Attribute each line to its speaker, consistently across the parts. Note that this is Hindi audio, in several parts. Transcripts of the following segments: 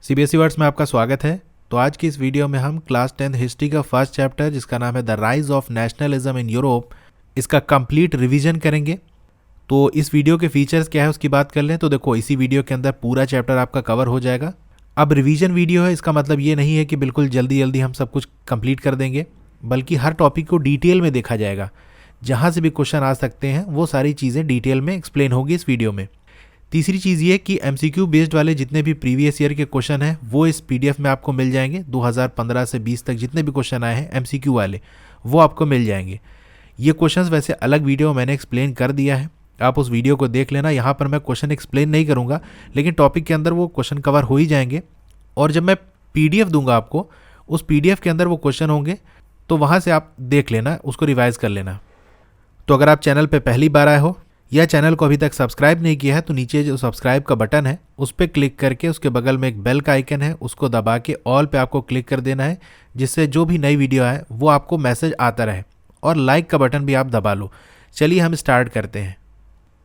Speaker 1: सीबीएसई वर्ड्स में आपका स्वागत है। तो आज की इस वीडियो में हम क्लास 10 हिस्ट्री का फर्स्ट चैप्टर जिसका नाम है the rise of nationalism in Europe, इसका कंप्लीट रिवीजन करेंगे। तो इस वीडियो के फीचर्स क्या है उसकी बात कर लें तो देखो, इसी वीडियो के अंदर पूरा चैप्टर आपका कवर हो जाएगा। अब रिवीजन वीडियो है, इसका मतलब ये नहीं है कि बिल्कुल जल्दी जल्दी हम सब कुछ कंप्लीट कर देंगे, बल्कि हर टॉपिक को डिटेल में देखा जाएगा। जहाँ से भी क्वेश्चन आ सकते हैं वो सारी चीज़ें डिटेल में एक्सप्लेन होगी इस वीडियो में। तीसरी चीज़ ये कि एमसीक्यू बेस्ड वाले जितने भी प्रीवियस ईयर के क्वेश्चन हैं वो इस पीडीएफ में आपको मिल जाएंगे। 2015 से 20 तक जितने भी क्वेश्चन आए हैं एमसीक्यू वाले वो आपको मिल जाएंगे। ये क्वेश्चंस वैसे अलग वीडियो मैंने एक्सप्लेन कर दिया है, आप उस वीडियो को देख लेना। यहाँ पर मैं क्वेश्चन एक्सप्लेन नहीं करूँगा, लेकिन टॉपिक के अंदर वो क्वेश्चन कवर हो ही जाएंगे। और जब मैं पीडीएफ दूंगा आपको, उस पीडीएफ के अंदर वो क्वेश्चन होंगे, तो वहाँ से आप देख लेना, उसको रिवाइज कर लेना। तो अगर आप चैनल पर पहली बार आए हो या चैनल को अभी तक सब्सक्राइब नहीं किया है तो नीचे जो सब्सक्राइब का बटन है उस पर क्लिक करके उसके बगल में एक बेल का आइकन है, उसको दबा के ऑल पे आपको क्लिक कर देना है, जिससे जो भी नई वीडियो आए वो आपको मैसेज आता रहे। और लाइक का बटन भी आप दबा लो। चलिए हम स्टार्ट करते हैं।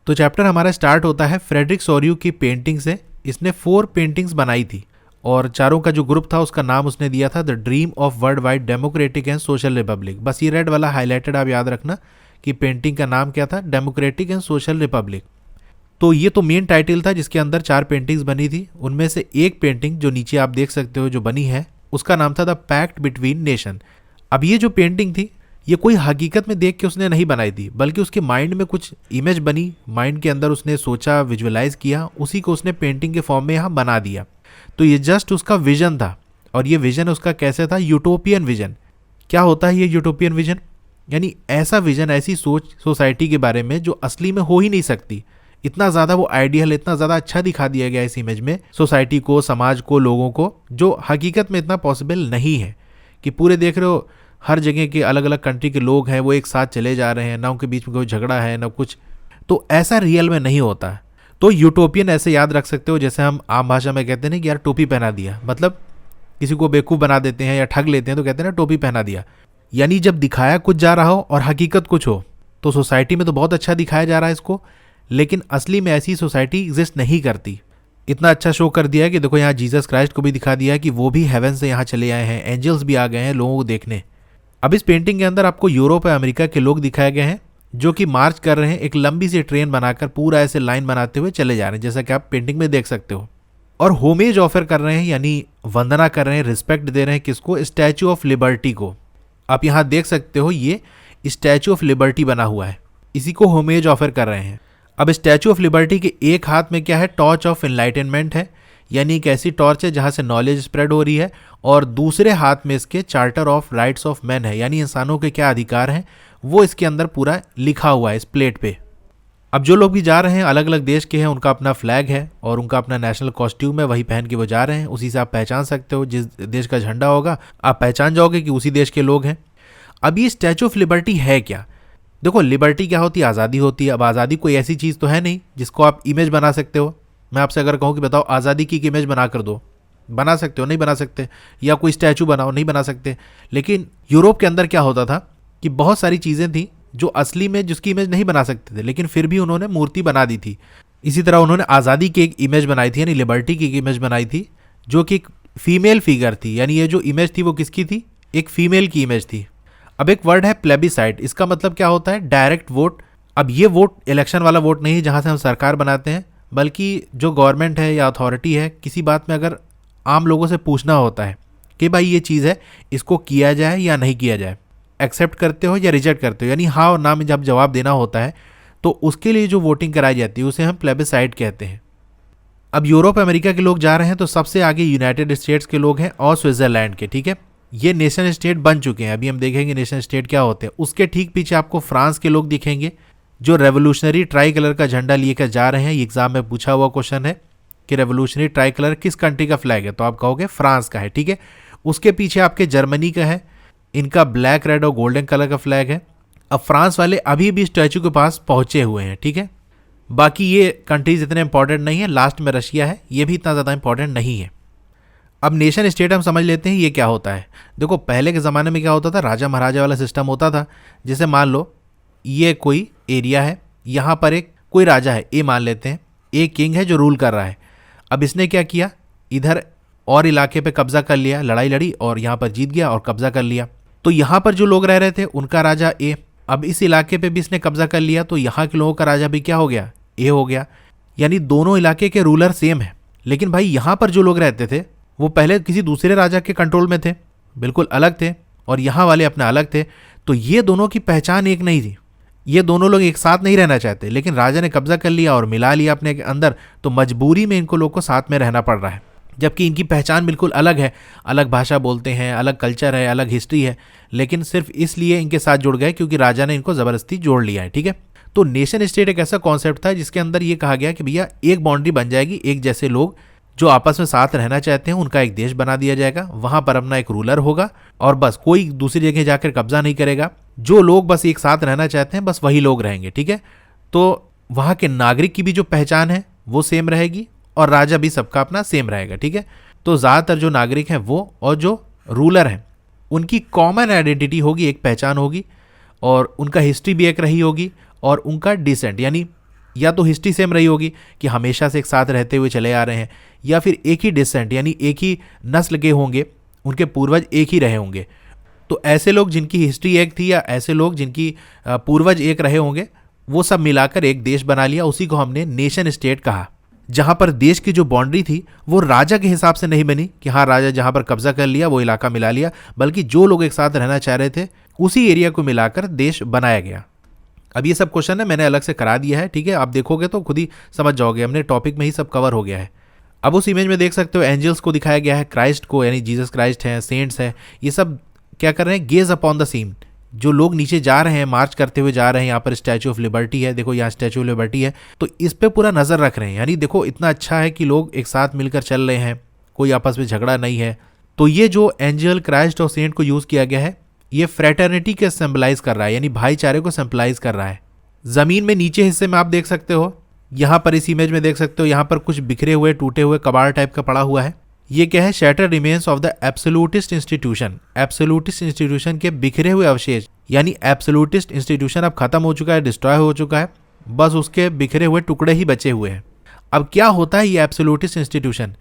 Speaker 1: तो चैप्टर हमारा स्टार्ट होता है फ्रेडरिक सोर्यू की पेंटिंग से। इसने 4 पेंटिंग्स बनाई थी और चारों का जो ग्रुप था उसका नाम उसने दिया था the dream of world wide democratic and social Republic. बस ये रेड वाला हाईलाइटेड आप याद रखना कि पेंटिंग का नाम क्या था, डेमोक्रेटिक एंड सोशल रिपब्लिक। तो ये तो मेन टाइटल था जिसके अंदर 4 पेंटिंग्स बनी थी। उनमें से एक पेंटिंग जो नीचे आप देख सकते हो जो बनी है उसका नाम था द पैक्ट बिटवीन नेशन। अब ये जो पेंटिंग थी ये कोई हकीकत में देख के उसने नहीं बनाई थी, बल्कि उसके माइंड में कुछ इमेज बनी, माइंड के अंदर उसने सोचा, विजुअलाइज किया, उसी को उसने पेंटिंग के फॉर्म में यहाँ बना दिया। तो ये जस्ट उसका विजन था। और ये विजन उसका कैसे था? Utopian vision. क्या होता है ये यूटोपियन विजन? यानी ऐसा विजन, ऐसी सोच सोसाइटी के बारे में जो असली में हो ही नहीं सकती। इतना ज़्यादा वो आइडियल, इतना ज़्यादा अच्छा दिखा दिया गया इस इमेज में सोसाइटी को, समाज को, लोगों को, जो हकीकत में इतना पॉसिबल नहीं है। कि पूरे देख रहे हो हर जगह के अलग अलग कंट्री के लोग हैं वो एक साथ चले जा रहे हैं, ना उनके बीच में कोई झगड़ा है ना कुछ। तो ऐसा रियल में नहीं होता है। तो यूटोपियन ऐसे याद रख सकते हो जैसे हम आम भाषा में कहते हैं कि यार टोपी पहना दिया, मतलब किसी को बेवकूफ़ बना देते हैं या ठग लेते हैं तो कहते हैं ना टोपी पहना दिया। यानी जब दिखाया कुछ जा रहा हो और हकीकत कुछ हो, तो सोसाइटी में तो बहुत अच्छा दिखाया जा रहा है इसको, लेकिन असली में ऐसी सोसाइटी एग्जिस्ट नहीं करती। इतना अच्छा शो कर दिया है कि देखो यहाँ जीसस क्राइस्ट को भी दिखा दिया है कि वो भी हेवन से यहाँ चले आए हैं, एंजल्स भी आ गए हैं लोगों को देखने। अब इस पेंटिंग के अंदर आपको यूरोप और अमेरिका के लोग दिखाए गए हैं जो कि मार्च कर रहे हैं, एक लंबी सी ट्रेन बनाकर पूरा ऐसे लाइन बनाते हुए चले जा रहे हैं, जैसा कि आप पेंटिंग में देख सकते हो। और होमेज ऑफर कर रहे हैं, यानी वंदना कर रहे हैं, रिस्पेक्ट दे रहे हैं किसको? स्टैचू ऑफ लिबर्टी को। आप यहाँ देख सकते हो ये स्टैचू ऑफ लिबर्टी बना हुआ है, इसी को होमेज ऑफर कर रहे हैं। अब स्टैचू ऑफ लिबर्टी के एक हाथ में क्या है? टॉर्च ऑफ एनलाइटनमेंट है, यानी एक ऐसी टॉर्च है जहाँ से नॉलेज स्प्रेड हो रही है। और दूसरे हाथ में इसके charter of rights of man है, यानी इंसानों के क्या अधिकार हैं वो इसके अंदर पूरा लिखा हुआ है इस प्लेट पे। अब जो लोग भी जा रहे हैं अलग अलग देश के हैं, उनका अपना फ्लैग है और उनका अपना नेशनल कॉस्ट्यूम है, वही पहन के वो जा रहे हैं। उसी से आप पहचान सकते हो, जिस देश का झंडा होगा आप पहचान जाओगे कि उसी देश के लोग हैं। अब ये स्टैचू ऑफ लिबर्टी है क्या? देखो, लिबर्टी क्या होती है? आज़ादी होती है। अब आज़ादी कोई ऐसी चीज़ तो है नहीं जिसको आप इमेज बना सकते हो। मैं आपसे अगर कहूँ कि बताओ आज़ादी की इमेज बना कर दो, बना सकते हो? नहीं बना सकते। या कोई स्टैचू बनाओ, नहीं बना सकते। लेकिन यूरोप के अंदर क्या होता था कि बहुत सारी चीज़ें थी जो असली में जिसकी इमेज नहीं बना सकते थे, लेकिन फिर भी उन्होंने मूर्ति बना दी थी। इसी तरह उन्होंने आज़ादी की एक इमेज बनाई थी, यानी लिबर्टी की एक इमेज बनाई थी जो कि एक फीमेल फिगर थी। यानी ये जो इमेज थी वो किसकी थी? एक फीमेल की इमेज थी। अब एक वर्ड है प्लेबिसाइट, इसका मतलब क्या होता है? Direct vote. अब ये वोट इलेक्शन वाला वोट नहीं है जहाँ से हम सरकार बनाते हैं, बल्कि जो गवर्नमेंट है या अथॉरिटी है, किसी बात में अगर आम लोगों से पूछना होता है कि भाई ये चीज़ है, इसको किया जाए या नहीं किया जाए, एक्सेप्ट करते हो या रिजेक्ट करते हो, यानी हाँ और ना में जब जवाब देना होता है तो उसके लिए जो वोटिंग कराई जाती है उसे हम प्लेबिसाइट कहते हैं। अब यूरोप अमेरिका के लोग जा रहे हैं तो सबसे आगे यूनाइटेड स्टेट्स के लोग हैं और स्विट्जरलैंड के। ठीक है, ये नेशन स्टेट बन चुके हैं। अभी हम देखेंगे नेशन स्टेट क्या होते हैं। उसके ठीक पीछे आपको फ्रांस के लोग दिखेंगे जो रेवोल्यूशनरी ट्राई कलर का झंडा लेकर जा रहे हैं। ये एग्जाम में पूछा हुआ क्वेश्चन है कि रेवोल्यूशनरी ट्राई कलर किस कंट्री का फ्लैग है, तो आप कहोगे फ्रांस का है। ठीक है, उसके पीछे आपके जर्मनी का है, इनका ब्लैक, रेड और गोल्डन कलर का फ्लैग है। अब फ्रांस वाले अभी भी स्टैचू के पास पहुंचे हुए हैं। ठीक है, बाकी ये कंट्रीज इतने इंपॉर्टेंट नहीं है। लास्ट में रशिया है, ये भी इतना ज़्यादा इंपॉर्टेंट नहीं है। अब नेशन स्टेट हम समझ लेते हैं ये क्या होता है। देखो, पहले के ज़माने में क्या होता था? राजा महाराजा वाला सिस्टम होता था। जैसे मान लो ये कोई एरिया है, यहाँ पर एक कोई राजा है, ए मान लेते हैं, ए किंग है जो रूल कर रहा है। अब इसने क्या किया? इधर और इलाके पे कब्जा कर लिया, लड़ाई लड़ी और यहाँ पर जीत गया और कब्जा कर लिया। तो यहाँ पर जो लोग रह रहे थे उनका राजा ए, अब इस इलाके पे भी इसने कब्जा कर लिया तो यहाँ के लोगों का राजा भी क्या हो गया, ए हो गया। यानी दोनों इलाके के रूलर सेम है, लेकिन भाई यहाँ पर जो लोग रहते थे वो पहले किसी दूसरे राजा के कंट्रोल में थे, बिल्कुल अलग थे, और यहाँ वाले अपने अलग थे। तो ये दोनों की पहचान एक नहीं थी, ये दोनों लोग एक साथ नहीं रहना चाहते, लेकिन राजा ने कब्जा कर लिया और मिला लिया अपने अंदर, तो मजबूरी में इनको लोग को साथ में रहना पड़ रहा है, जबकि इनकी पहचान बिल्कुल अलग है, अलग भाषा बोलते हैं, अलग कल्चर है, अलग हिस्ट्री है, लेकिन सिर्फ इसलिए इनके साथ जुड़ गए क्योंकि राजा ने इनको ज़बरदस्ती जोड़ लिया है। ठीक है, तो नेशन स्टेट एक ऐसा कॉन्सेप्ट था जिसके अंदर ये कहा गया कि भैया एक बाउंड्री बन जाएगी, एक जैसे लोग जो आपस में साथ रहना चाहते हैं उनका एक देश बना दिया जाएगा, वहां पर अपना एक रूलर होगा और बस कोई दूसरी जगह जाकर कब्जा नहीं करेगा, जो लोग बस एक साथ रहना चाहते हैं बस वही लोग रहेंगे। ठीक है, तो वहां के नागरिक की भी जो पहचान है वो सेम रहेगी और राजा भी सबका अपना सेम रहेगा। ठीक है, तो ज़्यादातर जो नागरिक हैं वो और जो रूलर हैं उनकी कॉमन आइडेंटिटी होगी, एक पहचान होगी, और उनका हिस्ट्री भी एक रही होगी, और उनका डिसेंट यानी या तो हिस्ट्री सेम रही होगी कि हमेशा से एक साथ रहते हुए चले आ रहे हैं, या फिर एक ही डिसेंट यानी एक ही नस्ल के होंगे, उनके पूर्वज एक ही रहे होंगे। तो ऐसे लोग जिनकी हिस्ट्री एक थी या ऐसे लोग जिनकी पूर्वज एक रहे होंगे, वो सब मिलाकर एक देश बना लिया, उसी को हमने नेशन स्टेट कहा, जहां पर देश की जो बाउंड्री थी वो राजा के हिसाब से नहीं बनी कि हाँ राजा जहां पर कब्जा कर लिया वो इलाका मिला लिया, बल्कि जो लोग एक साथ रहना चाह रहे थे उसी एरिया को मिलाकर देश बनाया गया। अब ये सब क्वेश्चन है मैंने अलग से करा दिया है, ठीक है, आप देखोगे तो खुद ही समझ जाओगे, हमने टॉपिक में ही सब कवर हो गया है। अब उस इमेज में देख सकते हो एंजल्स को दिखाया गया है, क्राइस्ट को यानी जीसस क्राइस्ट हैं, सेंट्स हैं, ये सब क्या कर रहे हैं, गेज अपॉन द सीन। जो लोग नीचे जा रहे हैं, मार्च करते हुए जा रहे हैं, यहाँ पर स्टैचू ऑफ लिबर्टी है, देखो यहाँ स्टैचू ऑफ लिबर्टी है, तो इस पे पूरा नजर रख रहे हैं। यानी देखो इतना अच्छा है कि लोग एक साथ मिलकर चल रहे हैं, कोई आपस में झगड़ा नहीं है। तो ये जो एंजल, क्राइस्ट और सेंट को यूज किया गया है, ये फ्रेटर्निटी के सिंबलाइज कर रहा है, यानी भाईचारे को सिंबलाइज कर रहा है। जमीन में नीचे हिस्से में आप देख सकते हो, यहाँ पर इस इमेज में देख सकते हो, यहाँ पर कुछ बिखरे हुए टूटे हुए कबाड़ टाइप का पड़ा हुआ है। ये क्या है, shattered remains of the absolutist institution. Absolutist institution के बिखरे हुए अवशेष, यानी एब्सोल्यूटिस्ट इंस्टीट्यूशन अब खत्म हो चुका है, डिस्ट्रॉय हो चुका है, बस उसके बिखरे हुए टुकड़े ही बचे हुए हैं। अब क्या होता है ये एब्सोल्यूटिस्ट इंस्टीट्यूशन?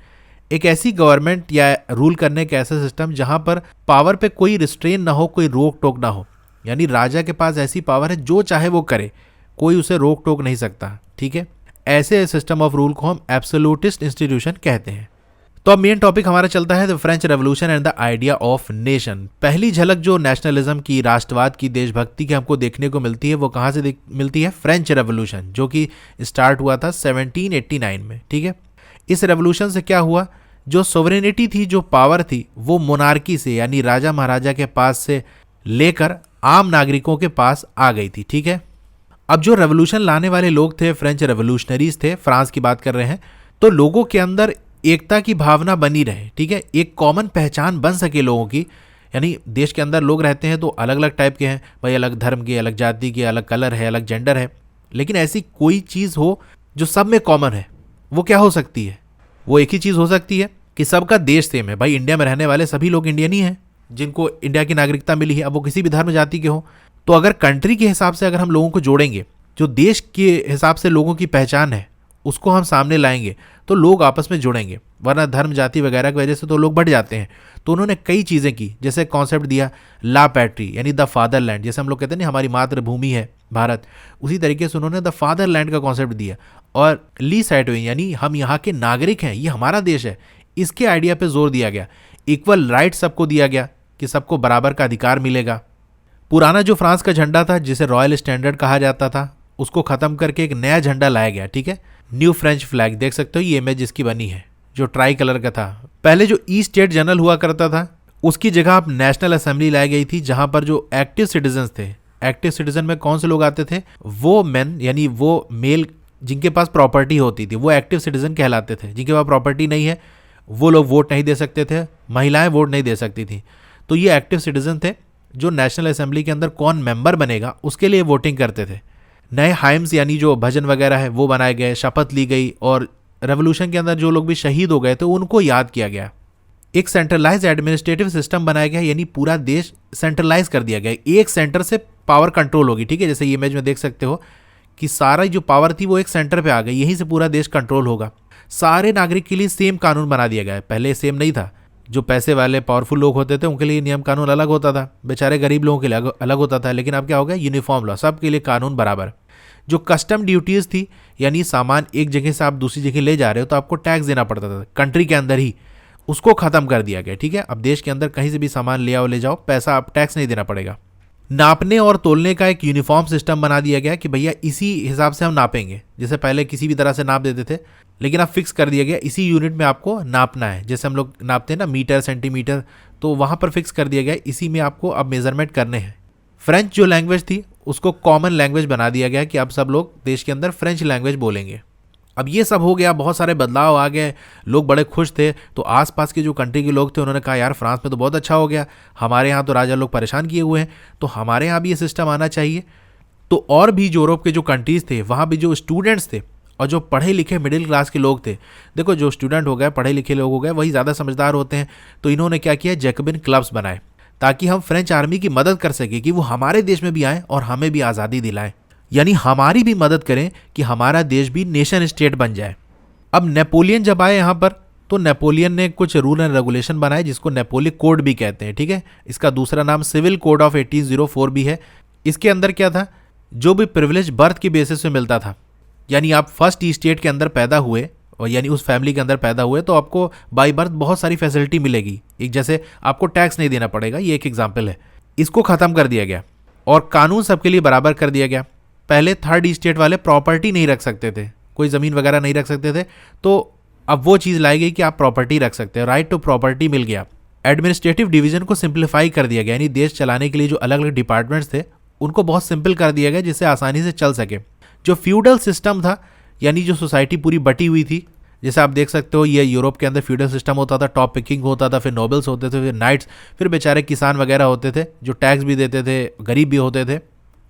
Speaker 1: एक ऐसी गवर्नमेंट या रूल करने का ऐसा सिस्टम जहां पर पावर पे कोई रिस्ट्रेन ना हो, कोई रोक टोक ना हो, यानी राजा के पास ऐसी पावर है जो चाहे वो करे, कोई उसे रोक टोक नहीं सकता। ठीक है, ऐसे सिस्टम ऑफ रूल को हम एब्सोल्यूटिस्ट इंस्टीट्यूशन कहते हैं। तो अब मेन टॉपिक हमारा चलता है the French revolution and the idea of nation. पहली झलक जो नेशनलिज्म की, राष्ट्रवाद की, देशभक्ति की हमको देखने को मिलती है वो कहाँ से मिलती है? फ्रेंच रेवोल्यूशन, जो कि स्टार्ट हुआ था 1789 में। ठीक है, इस रेवोल्यूशन से क्या हुआ, जो सोवरेनिटी थी, जो पावर थी, वो मोनार्की से यानी राजा महाराजा के पास से लेकर आम नागरिकों के पास आ गई थी। ठीक है, अब जो रेवोल्यूशन लाने वाले लोग थे, फ्रेंच रेवोल्यूशनरीज थे, फ्रांस की बात कर रहे हैं, तो लोगों के अंदर एकता की भावना बनी रहे। ठीक है, एक कॉमन पहचान बन सके लोगों की, यानी देश के अंदर लोग रहते हैं तो अलग अलग टाइप के हैं भाई, अलग धर्म के, अलग जाति के, अलग कलर है, अलग जेंडर है, लेकिन ऐसी कोई चीज़ हो जो सब में कॉमन है, वो क्या हो सकती है? वो एक ही चीज़ हो सकती है कि सबका देश सेम है। भाई इंडिया में रहने वाले सभी लोग इंडियन ही हैं, जिनको इंडिया की नागरिकता मिली है, अब वो किसी भी धर्म जाति के हो। तो अगर कंट्री के हिसाब से अगर हम लोगों को जोड़ेंगे, जो देश के हिसाब से लोगों की पहचान है उसको हम सामने लाएंगे, तो लोग आपस में जुड़ेंगे, वरना धर्म जाति वगैरह की वजह से तो लोग बढ़ जाते हैं। तो उन्होंने कई चीज़ें की, जैसे कॉन्सेप्ट दिया ला पैट्री यानी द फादरलैंड, जैसे हम लोग कहते हैं ना हमारी मातृभूमि है भारत, उसी तरीके से उन्होंने द फादरलैंड का कॉन्सेप्ट दिया। और ली सैटोइन यानी हम यहाँ के नागरिक हैं, ये हमारा देश है, इसके आइडिया पे जोर दिया गया। इक्वल राइट सबको दिया गया कि सबको बराबर का अधिकार मिलेगा। पुराना जो फ्रांस का झंडा था, जिसे रॉयल स्टैंडर्ड कहा जाता था, उसको खत्म करके एक नया झंडा लाया गया। ठीक है, न्यू फ्रेंच फ्लैग, देख सकते हो ये इमेज जिसकी बनी है, जो ट्राई कलर का था। पहले जो ई स्टेट जनरल हुआ करता था, उसकी जगह अब नेशनल असेंबली लाई गई थी, जहां पर जो एक्टिव सिटीजन थे, एक्टिव सिटीजन में कौन से लोग आते थे? वो मेन यानी वो मेल जिनके पास प्रॉपर्टी होती थी, वो एक्टिव सिटीजन कहलाते थे। जिनके पास प्रॉपर्टी नहीं है वो लोग वोट नहीं दे सकते थे, महिलाएं वोट नहीं दे सकती थी। तो ये एक्टिव सिटीजन थे जो नेशनल असेंबली के अंदर कौन मेंबर बनेगा उसके लिए वोटिंग करते थे। नए हाइम्स यानी जो भजन वगैरह है वो बनाए गए, शपथ ली गई, और रेवोल्यूशन के अंदर जो लोग भी शहीद हो गए थे उनको याद किया गया। एक सेंट्रलाइज एडमिनिस्ट्रेटिव सिस्टम बनाया गया, यानी पूरा देश सेंट्रलाइज कर दिया गया, एक सेंटर से पावर कंट्रोल होगी। ठीक है, जैसे ये इमेज में देख सकते हो कि सारा जो पावर थी वो एक सेंटर पे आ गई, यहीं से पूरा देश कंट्रोल होगा। सारे नागरिक के लिए सेम कानून बना दिया गया है। पहले सेम नहीं था, जो पैसे वाले पावरफुल लोग होते थे उनके लिए नियम कानून अलग होता था, बेचारे गरीब लोगों के लिए अलग होता था। लेकिन अब क्या हो गया, यूनिफॉर्म लॉ, सबके लिए कानून बराबर। जो कस्टम ड्यूटीज़ थी, यानी सामान एक जगह से आप दूसरी जगह ले जा रहे हो तो आपको टैक्स देना पड़ता था कंट्री के अंदर ही, उसको ख़त्म कर दिया गया। ठीक है, अब देश के अंदर कहीं से भी सामान ले जाओ, पैसा आप टैक्स नहीं देना पड़ेगा। नापने और तोलने का एक यूनिफॉर्म सिस्टम बना दिया गया कि भैया इसी हिसाब से हम नापेंगे। जैसे पहले किसी भी तरह से नाप देते थे, लेकिन अब फिक्स कर दिया गया इसी यूनिट में आपको नापना है। जैसे हम लोग नापते हैं ना मीटर सेंटीमीटर, तो वहाँ पर फिक्स कर दिया गया इसी में आपको अब मेजरमेंट करने हैं। फ्रेंच जो लैंग्वेज थी उसको कॉमन लैंग्वेज बना दिया गया कि अब सब लोग देश के अंदर फ्रेंच लैंग्वेज बोलेंगे। अब ये सब हो गया, बहुत सारे बदलाव आ गए, लोग बड़े खुश थे। तो आसपास के जो कंट्री के लोग थे उन्होंने कहा यार फ्रांस में तो बहुत अच्छा हो गया, हमारे यहाँ तो राजा लोग परेशान किए हुए हैं, तो हमारे यहाँ भी ये सिस्टम आना चाहिए। तो और भी यूरोप के जो कंट्रीज़ थे वहाँ भी जो स्टूडेंट्स थे और जो पढ़े लिखे मिडिल क्लास के लोग थे, देखो जो स्टूडेंट हो गए, पढ़े लिखे लोग हो गए, वही ज़्यादा समझदार होते हैं। तो इन्होंने क्या किया, जैकबिन क्लब्स बनाए ताकि हम फ्रेंच आर्मी की मदद कर सकें कि वो हमारे देश में भी आएँ और हमें भी आज़ादी दिलाएं, यानी हमारी भी मदद करें कि हमारा देश भी नेशन स्टेट बन जाए। अब नेपोलियन जब आए यहाँ पर तो नेपोलियन ने कुछ रूल एंड रेगुलेशन बनाए जिसको नेपोलियन कोड भी कहते हैं। ठीक है, इसका दूसरा नाम सिविल कोड ऑफ 1804 भी है। इसके अंदर क्या था, जो भी प्रिविलेज बर्थ की बेसिस पे मिलता था, यानी आप फर्स्ट स्टेट के अंदर पैदा हुए और यानी उस फैमिली के अंदर पैदा हुए तो आपको बाय बर्थ बहुत सारी फैसिलिटी मिलेगी। एक जैसे आपको टैक्स नहीं देना पड़ेगा, ये एक एग्जाम्पल है। इसको ख़त्म कर दिया गया और कानून सबके लिए बराबर कर दिया गया। पहले थर्ड स्टेट वाले प्रॉपर्टी नहीं रख सकते थे, कोई ज़मीन वगैरह नहीं रख सकते थे, तो अब वो चीज़ लाई गई कि आप प्रॉपर्टी रख सकते हो, राइट टू प्रॉपर्टी मिल गया। एडमिनिस्ट्रेटिव डिवीजन को सिंप्लीफाई कर दिया गया, यानी देश चलाने के लिए जो अलग अलग डिपार्टमेंट्स थे उनको बहुत सिंपल कर दिया गया जिससे आसानी से चल सके। जो फ्यूडल सिस्टम था, यानी जो सोसाइटी पूरी बटी हुई थी, जैसे आप देख सकते हो ये यूरोप के अंदर फ्यूडल सिस्टम होता था, टॉप पिकिंग होता था, फिर नोबल्स होते थे, फिर नाइट्स, फिर बेचारे किसान वगैरह होते थे जो टैक्स भी देते थे, गरीब भी होते थे।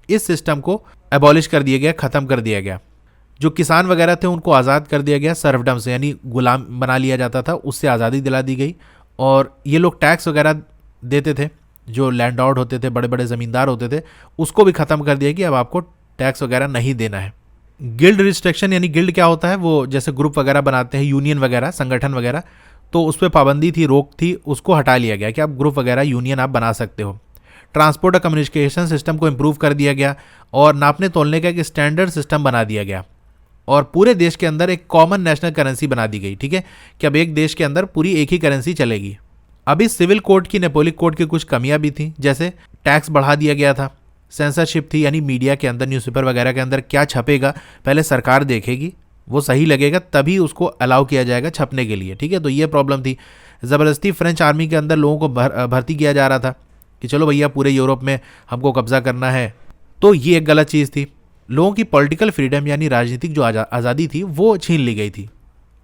Speaker 1: इस सिस्टम को एबॉलिश कर दिया गया, ख़त्म कर दिया गया। जो किसान वगैरह थे उनको आज़ाद कर दिया गया सर्वडम से, यानी गुलाम बना लिया जाता था, उससे आज़ादी दिला दी गई। और ये लोग टैक्स वगैरह देते थे, जो लैंडलॉर्ड होते थे, बड़े बड़े ज़मींदार होते थे, उसको भी ख़त्म कर दिया कि अब आपको टैक्स वगैरह नहीं देना है। गिल्ड रिस्ट्रिक्शन, यानी गिल्ड क्या होता है, वो जैसे ग्रुप वगैरह बनाते हैं, यूनियन वगैरह, संगठन वगैरह, तो उस पर पाबंदी थी, रोक थी, उसको हटा लिया गया कि आप ग्रुप वगैरह यूनियन आप बना सकते हो। ट्रांसपोर्ट और कम्युनिकेशन सिस्टम को इम्प्रूव कर दिया गया और नापने तोलने का एक स्टैंडर्ड सिस्टम बना दिया गया और पूरे देश के अंदर एक कॉमन नेशनल करेंसी बना दी गई। ठीक है, कि अब एक देश के अंदर पूरी एक ही करेंसी चलेगी। अब इस सिविल कोड की, नेपोलियन कोड की कुछ कमियां भी थी, जैसे टैक्स बढ़ा दिया गया था, सेंसरशिप थी, यानी मीडिया के अंदर, न्यूज़पेपर वगैरह के अंदर क्या छपेगा पहले सरकार देखेगी, वो सही लगेगा तभी उसको अलाउ किया जाएगा छपने के लिए। ठीक है, तो ये प्रॉब्लम थी। ज़बरदस्ती फ्रेंच आर्मी के अंदर लोगों को भर्ती किया जा रहा था कि चलो भैया पूरे यूरोप में हमको कब्जा करना है, तो ये एक गलत चीज़ थी। लोगों की पॉलिटिकल फ्रीडम यानी राजनीतिक जो आज़ादी थी वो छीन ली गई थी।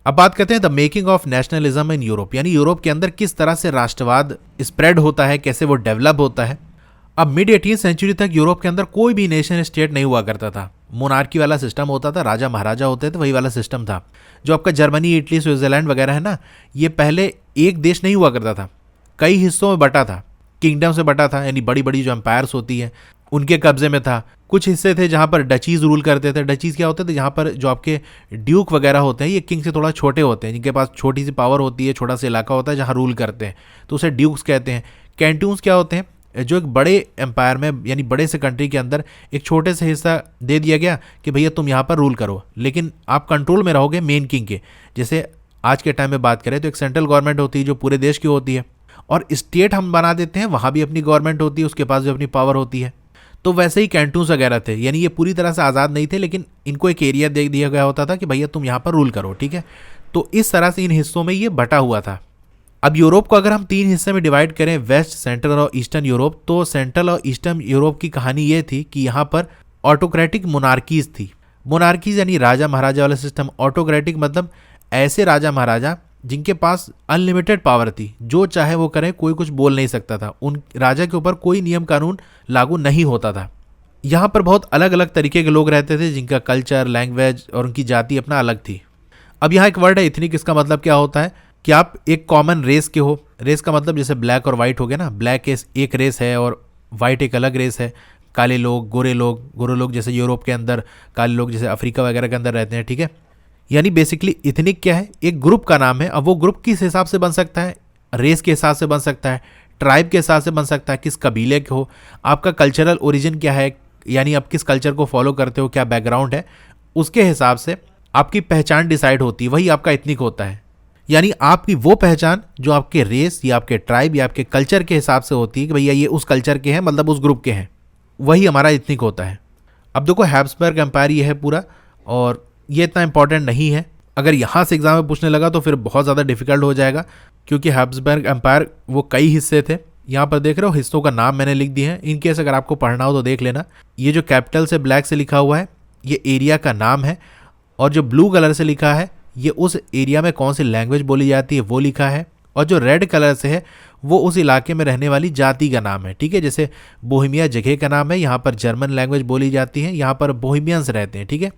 Speaker 1: अब बात करते हैं the making of nationalism in Europe, यानी यूरोप के अंदर किस तरह से राष्ट्रवाद स्प्रेड होता है, कैसे वो डेवलप होता है। अब मिड 18वीं सेंचुरी तक यूरोप के अंदर कोई भी नेशन स्टेट नहीं हुआ करता था, मोनार्की वाला सिस्टम होता था, राजा महाराजा होते थे, वही वाला सिस्टम था। जो आपका जर्मनी, इटली, स्विट्जरलैंड वगैरह है ना, ये पहले एक देश नहीं हुआ करता था, कई हिस्सों में बटा था, किंगडम से बटा था, यानी बड़ी बड़ी जो एम्पायर्स होती हैं उनके कब्जे में था। कुछ हिस्से थे जहाँ पर डचीज़ रूल करते थे। डचीज़ क्या होते थे, जहाँ पर जो आपके ड्यूक वगैरह होते हैं ये किंग से थोड़ा छोटे होते हैं, जिनके पास छोटी सी पावर होती है, छोटा सा इलाका होता है जहाँ रूल करते हैं, तो उसे ड्यूक्स कहते हैं। कैंटून्स क्या होते हैं, जो एक बड़े एम्पायर में यानी बड़े से कंट्री के अंदर एक छोटे से हिस्सा दे दिया गया कि भैया तुम यहाँ पर रूल करो, लेकिन आप कंट्रोल में रहोगे मेन किंग के। जैसे आज के टाइम में बात करें तो एक सेंट्रल गवर्नमेंट होती है जो पूरे देश की होती है, और स्टेट हम बना देते हैं, वहाँ भी अपनी गवर्नमेंट होती है, उसके पास भी अपनी पावर होती है। तो वैसे ही कैंटून्स वगैरह थे, यानी ये पूरी तरह से आज़ाद नहीं थे, लेकिन इनको एक एरिया दे दिया गया होता था कि भैया तुम यहाँ पर रूल करो। ठीक है, तो इस तरह से इन हिस्सों में ये बटा हुआ था। अब यूरोप को अगर हम 3 हिस्से में डिवाइड करें, वेस्ट, सेंट्रल और ईस्टर्न यूरोप, तो सेंट्रल और ईस्टर्न यूरोप की कहानी ये थी कि यहाँ पर ऑटोक्रेटिक मोनार्कीज थी। मोनार्कीज यानी राजा महाराजा वाला सिस्टम, ऑटोक्रेटिक मतलब ऐसे राजा महाराजा जिनके पास अनलिमिटेड पावर थी, जो चाहे वो करें, कोई कुछ बोल नहीं सकता था, उन राजा के ऊपर कोई नियम कानून लागू नहीं होता था। यहाँ पर बहुत अलग अलग तरीके के लोग रहते थे जिनका कल्चर, लैंग्वेज और उनकी जाति अपना अलग थी। अब यहाँ एक वर्ड है इथनिक, इसका मतलब क्या होता है कि आप एक कॉमन रेस के हो। रेस का मतलब जैसे ब्लैक और वाइट हो गया ना, ब्लैक एक रेस है और वाइट एक अलग रेस है। काले लोग, गोरे लोग जैसे यूरोप के अंदर, काले लोग जैसे अफ्रीका वगैरह के अंदर रहते हैं। ठीक है, यानी बेसिकली इथनिक क्या है, एक ग्रुप का नाम है। अब वो ग्रुप किस हिसाब से बन सकता है, रेस के हिसाब से बन सकता है, ट्राइब के हिसाब से बन सकता है, किस कबीले के हो, आपका कल्चरल ओरिजिन क्या है, यानी आप किस कल्चर को फॉलो करते हो, क्या बैकग्राउंड है, उसके हिसाब से आपकी पहचान डिसाइड होती है, वही आपका इथनिक होता है। यानी आपकी वो पहचान जो आपके रेस या आपके ट्राइब या आपके कल्चर के हिसाब से होती है कि भैया ये उस कल्चर के हैं, मतलब उस ग्रुप के हैं, वही हमारा इथनिक होता है। अब देखो हैब्सबर्ग एम्पायर ये है पूरा, और ये इतना इंपॉर्टेंट नहीं है। अगर यहाँ से एग्जाम में पूछने लगा तो फिर बहुत ज़्यादा डिफिकल्ट हो जाएगा, क्योंकि हैब्सबर्ग एम्पायर वो कई हिस्से थे। यहाँ पर देख रहे हो हिस्सों का नाम मैंने लिख दिए हैं, इनकेस अगर आपको पढ़ना हो तो देख लेना। ये जो कैपिटल से ब्लैक से लिखा हुआ है ये एरिया का नाम है, और जो ब्लू कलर से लिखा है ये उस एरिया में कौन सी लैंग्वेज बोली जाती है वो लिखा है, और जो रेड कलर से है वो उस इलाके में रहने वाली जाति का नाम है। ठीक है, जैसे बोहेमिया जगह का नाम है, यहाँ पर जर्मन लैंग्वेज बोली जाती है, यहाँ पर बोहेमियंस रहते हैं। ठीक है,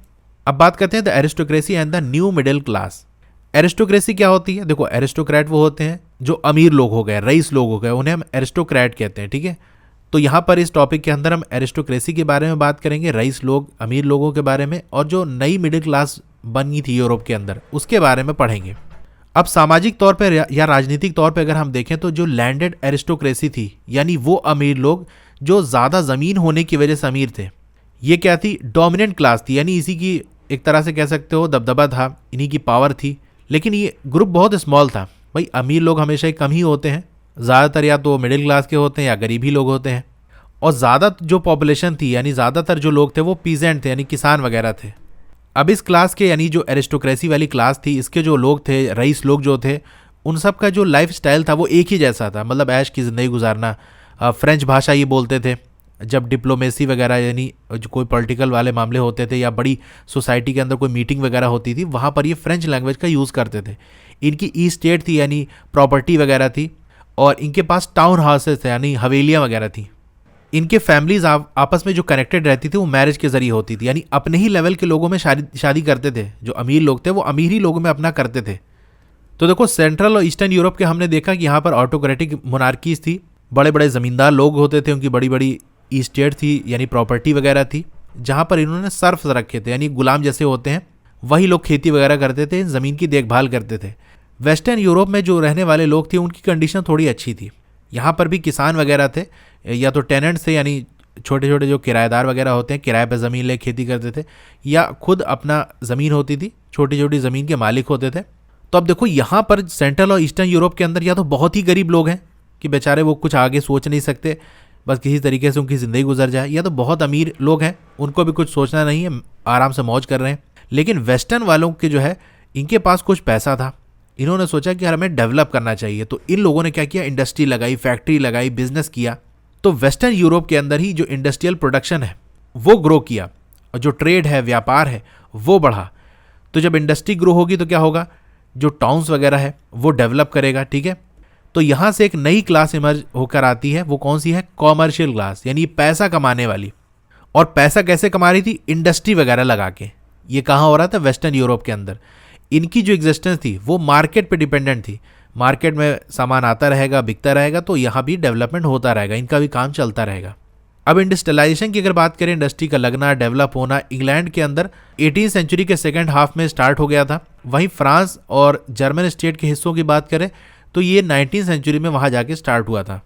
Speaker 1: अब बात करते हैं the aristocracy and the new middle class. Aristocracy क्या होती है, देखो एरिस्टोक्रेट वो होते हैं जो अमीर लोग हो गए, रईस लोग हो गए, उन्हें हम एरिस्टोक्रेट कहते हैं। ठीक है, तो यहाँ पर इस टॉपिक के अंदर हम एरिस्टोक्रेसी के बारे में बात करेंगे, रईस लोग, अमीर लोगों के बारे में, और जो नई मिडिल क्लास बनी थी यूरोप के अंदर उसके बारे में पढ़ेंगे। अब सामाजिक तौर पर या राजनीतिक तौर पर अगर हम देखें तो जो लैंडेड एरिस्टोक्रेसी थी, यानी वो अमीर लोग जो ज़्यादा ज़मीन होने की वजह से अमीर थे, ये क्या थी, डोमिनेंट क्लास थी, यानी इसी की एक तरह से कह सकते हो दबदबा था, इन्हीं की पावर थी। लेकिन ये ग्रुप बहुत स्मॉल था। भाई अमीर लोग हमेशा ही कम ही होते हैं, ज़्यादातर या तो मिडिल क्लास के होते हैं या गरीब ही लोग होते हैं, और ज़्यादा जो पॉपुलेशन थी यानी ज़्यादातर जो लोग थे वो पीजेंट थे, यानी किसान वगैरह थे। अब इस क्लास के यानी जो एरिस्टोक्रेसी वाली क्लास थी, इसके जो लोग थे, रईस लोग जो थे, उन सब का जो लाइफ स्टाइल था वो एक ही जैसा था, मतलब ऐश की ज़िंदगी गुजारना। फ्रेंच भाषा ये बोलते थे, जब डिप्लोमेसी वगैरह यानी जो कोई पॉलिटिकल वाले मामले होते थे या बड़ी सोसाइटी के अंदर कोई मीटिंग वगैरह होती थी, वहाँ पर ये फ्रेंच लैंग्वेज का यूज़ करते थे। इनकी ई स्टेट थी यानी प्रॉपर्टी वगैरह थी, और इनके पास टाउन हाउसेस थे यानी हवेलियाँ वगैरह थी। इनके फैमिलीज आपस में जो कनेक्टेड रहती थी वो मैरिज के जरिए होती थी, यानी अपने ही लेवल के लोगों में शादी करते थे। जो अमीर लोग थे वो अमीर ही लोगों में अपना करते थे। तो देखो सेंट्रल और ईस्टर्न यूरोप के हमने देखा कि यहाँ पर ऑटोक्रेटिक मोनार्कीज थी, बड़े बड़े ज़मींदार लोग होते थे, उनकी बड़ी बड़ी ईस्टेट थी यानी प्रॉपर्टी वगैरह थी, जहाँ पर इन्होंने सर्फ रखे थे यानी गुलाम जैसे होते हैं, वही लोग खेती वगैरह करते थे, ज़मीन की देखभाल करते थे। वेस्टर्न यूरोप में जो रहने वाले लोग थे उनकी कंडीशन थोड़ी अच्छी थी। यहाँ पर भी किसान वगैरह थे, या तो टेनेंट्स थे यानी छोटे छोटे जो किराएदार वगैरह होते हैं, किराए पर ज़मीन ले खेती करते थे, या खुद अपना ज़मीन होती थी, छोटी छोटी ज़मीन के मालिक होते थे। तो अब देखो यहाँ पर सेंट्रल और ईस्टर्न यूरोप के अंदर या तो बहुत ही गरीब लोग हैं कि बेचारे वो कुछ आगे सोच नहीं सकते, बस किसी तरीके से उनकी ज़िंदगी गुजर जाए, या तो बहुत अमीर लोग हैं, उनको भी कुछ सोचना नहीं है, आराम से मौज कर रहे हैं। लेकिन वेस्टर्न वालों के जो है इनके पास कुछ पैसा था, इन्होंने सोचा कि यार हमें डेवलप करना चाहिए, तो इन लोगों ने क्या किया, इंडस्ट्री लगाई, फैक्ट्री लगाई, बिजनेस किया। तो वेस्टर्न यूरोप के अंदर ही जो इंडस्ट्रियल प्रोडक्शन है वो ग्रो किया, और जो ट्रेड है, व्यापार है, वो बढ़ा। तो जब इंडस्ट्री ग्रो होगी तो क्या होगा, जो टाउन्स वगैरह है वो डेवलप करेगा। ठीक है, तो यहाँ से एक नई क्लास इमर्ज होकर आती है, वो कौन सी है, कॉमर्शियल क्लास, यानी पैसा कमाने वाली। और पैसा कैसे कमा रही थी, इंडस्ट्री वगैरह लगा के। ये कहाँ हो रहा था, वेस्टर्न यूरोप के अंदर। इनकी जो एग्जिस्टेंस थी वो मार्केट पे डिपेंडेंट थी, मार्केट में सामान आता रहेगा, बिकता रहेगा, तो यहाँ भी डेवलपमेंट होता रहेगा, इनका भी काम चलता रहेगा। अब इंडस्ट्रियलाइजेशन की अगर बात करें, इंडस्ट्री का लगना, डेवलप होना इंग्लैंड के अंदर 18वीं सेंचुरी के सेकेंड हाफ में स्टार्ट हो गया था। वहीं फ्रांस और जर्मन स्टेट के हिस्सों की बात करें तो ये 19वीं सेंचुरी में वहाँ जाके स्टार्ट हुआ था।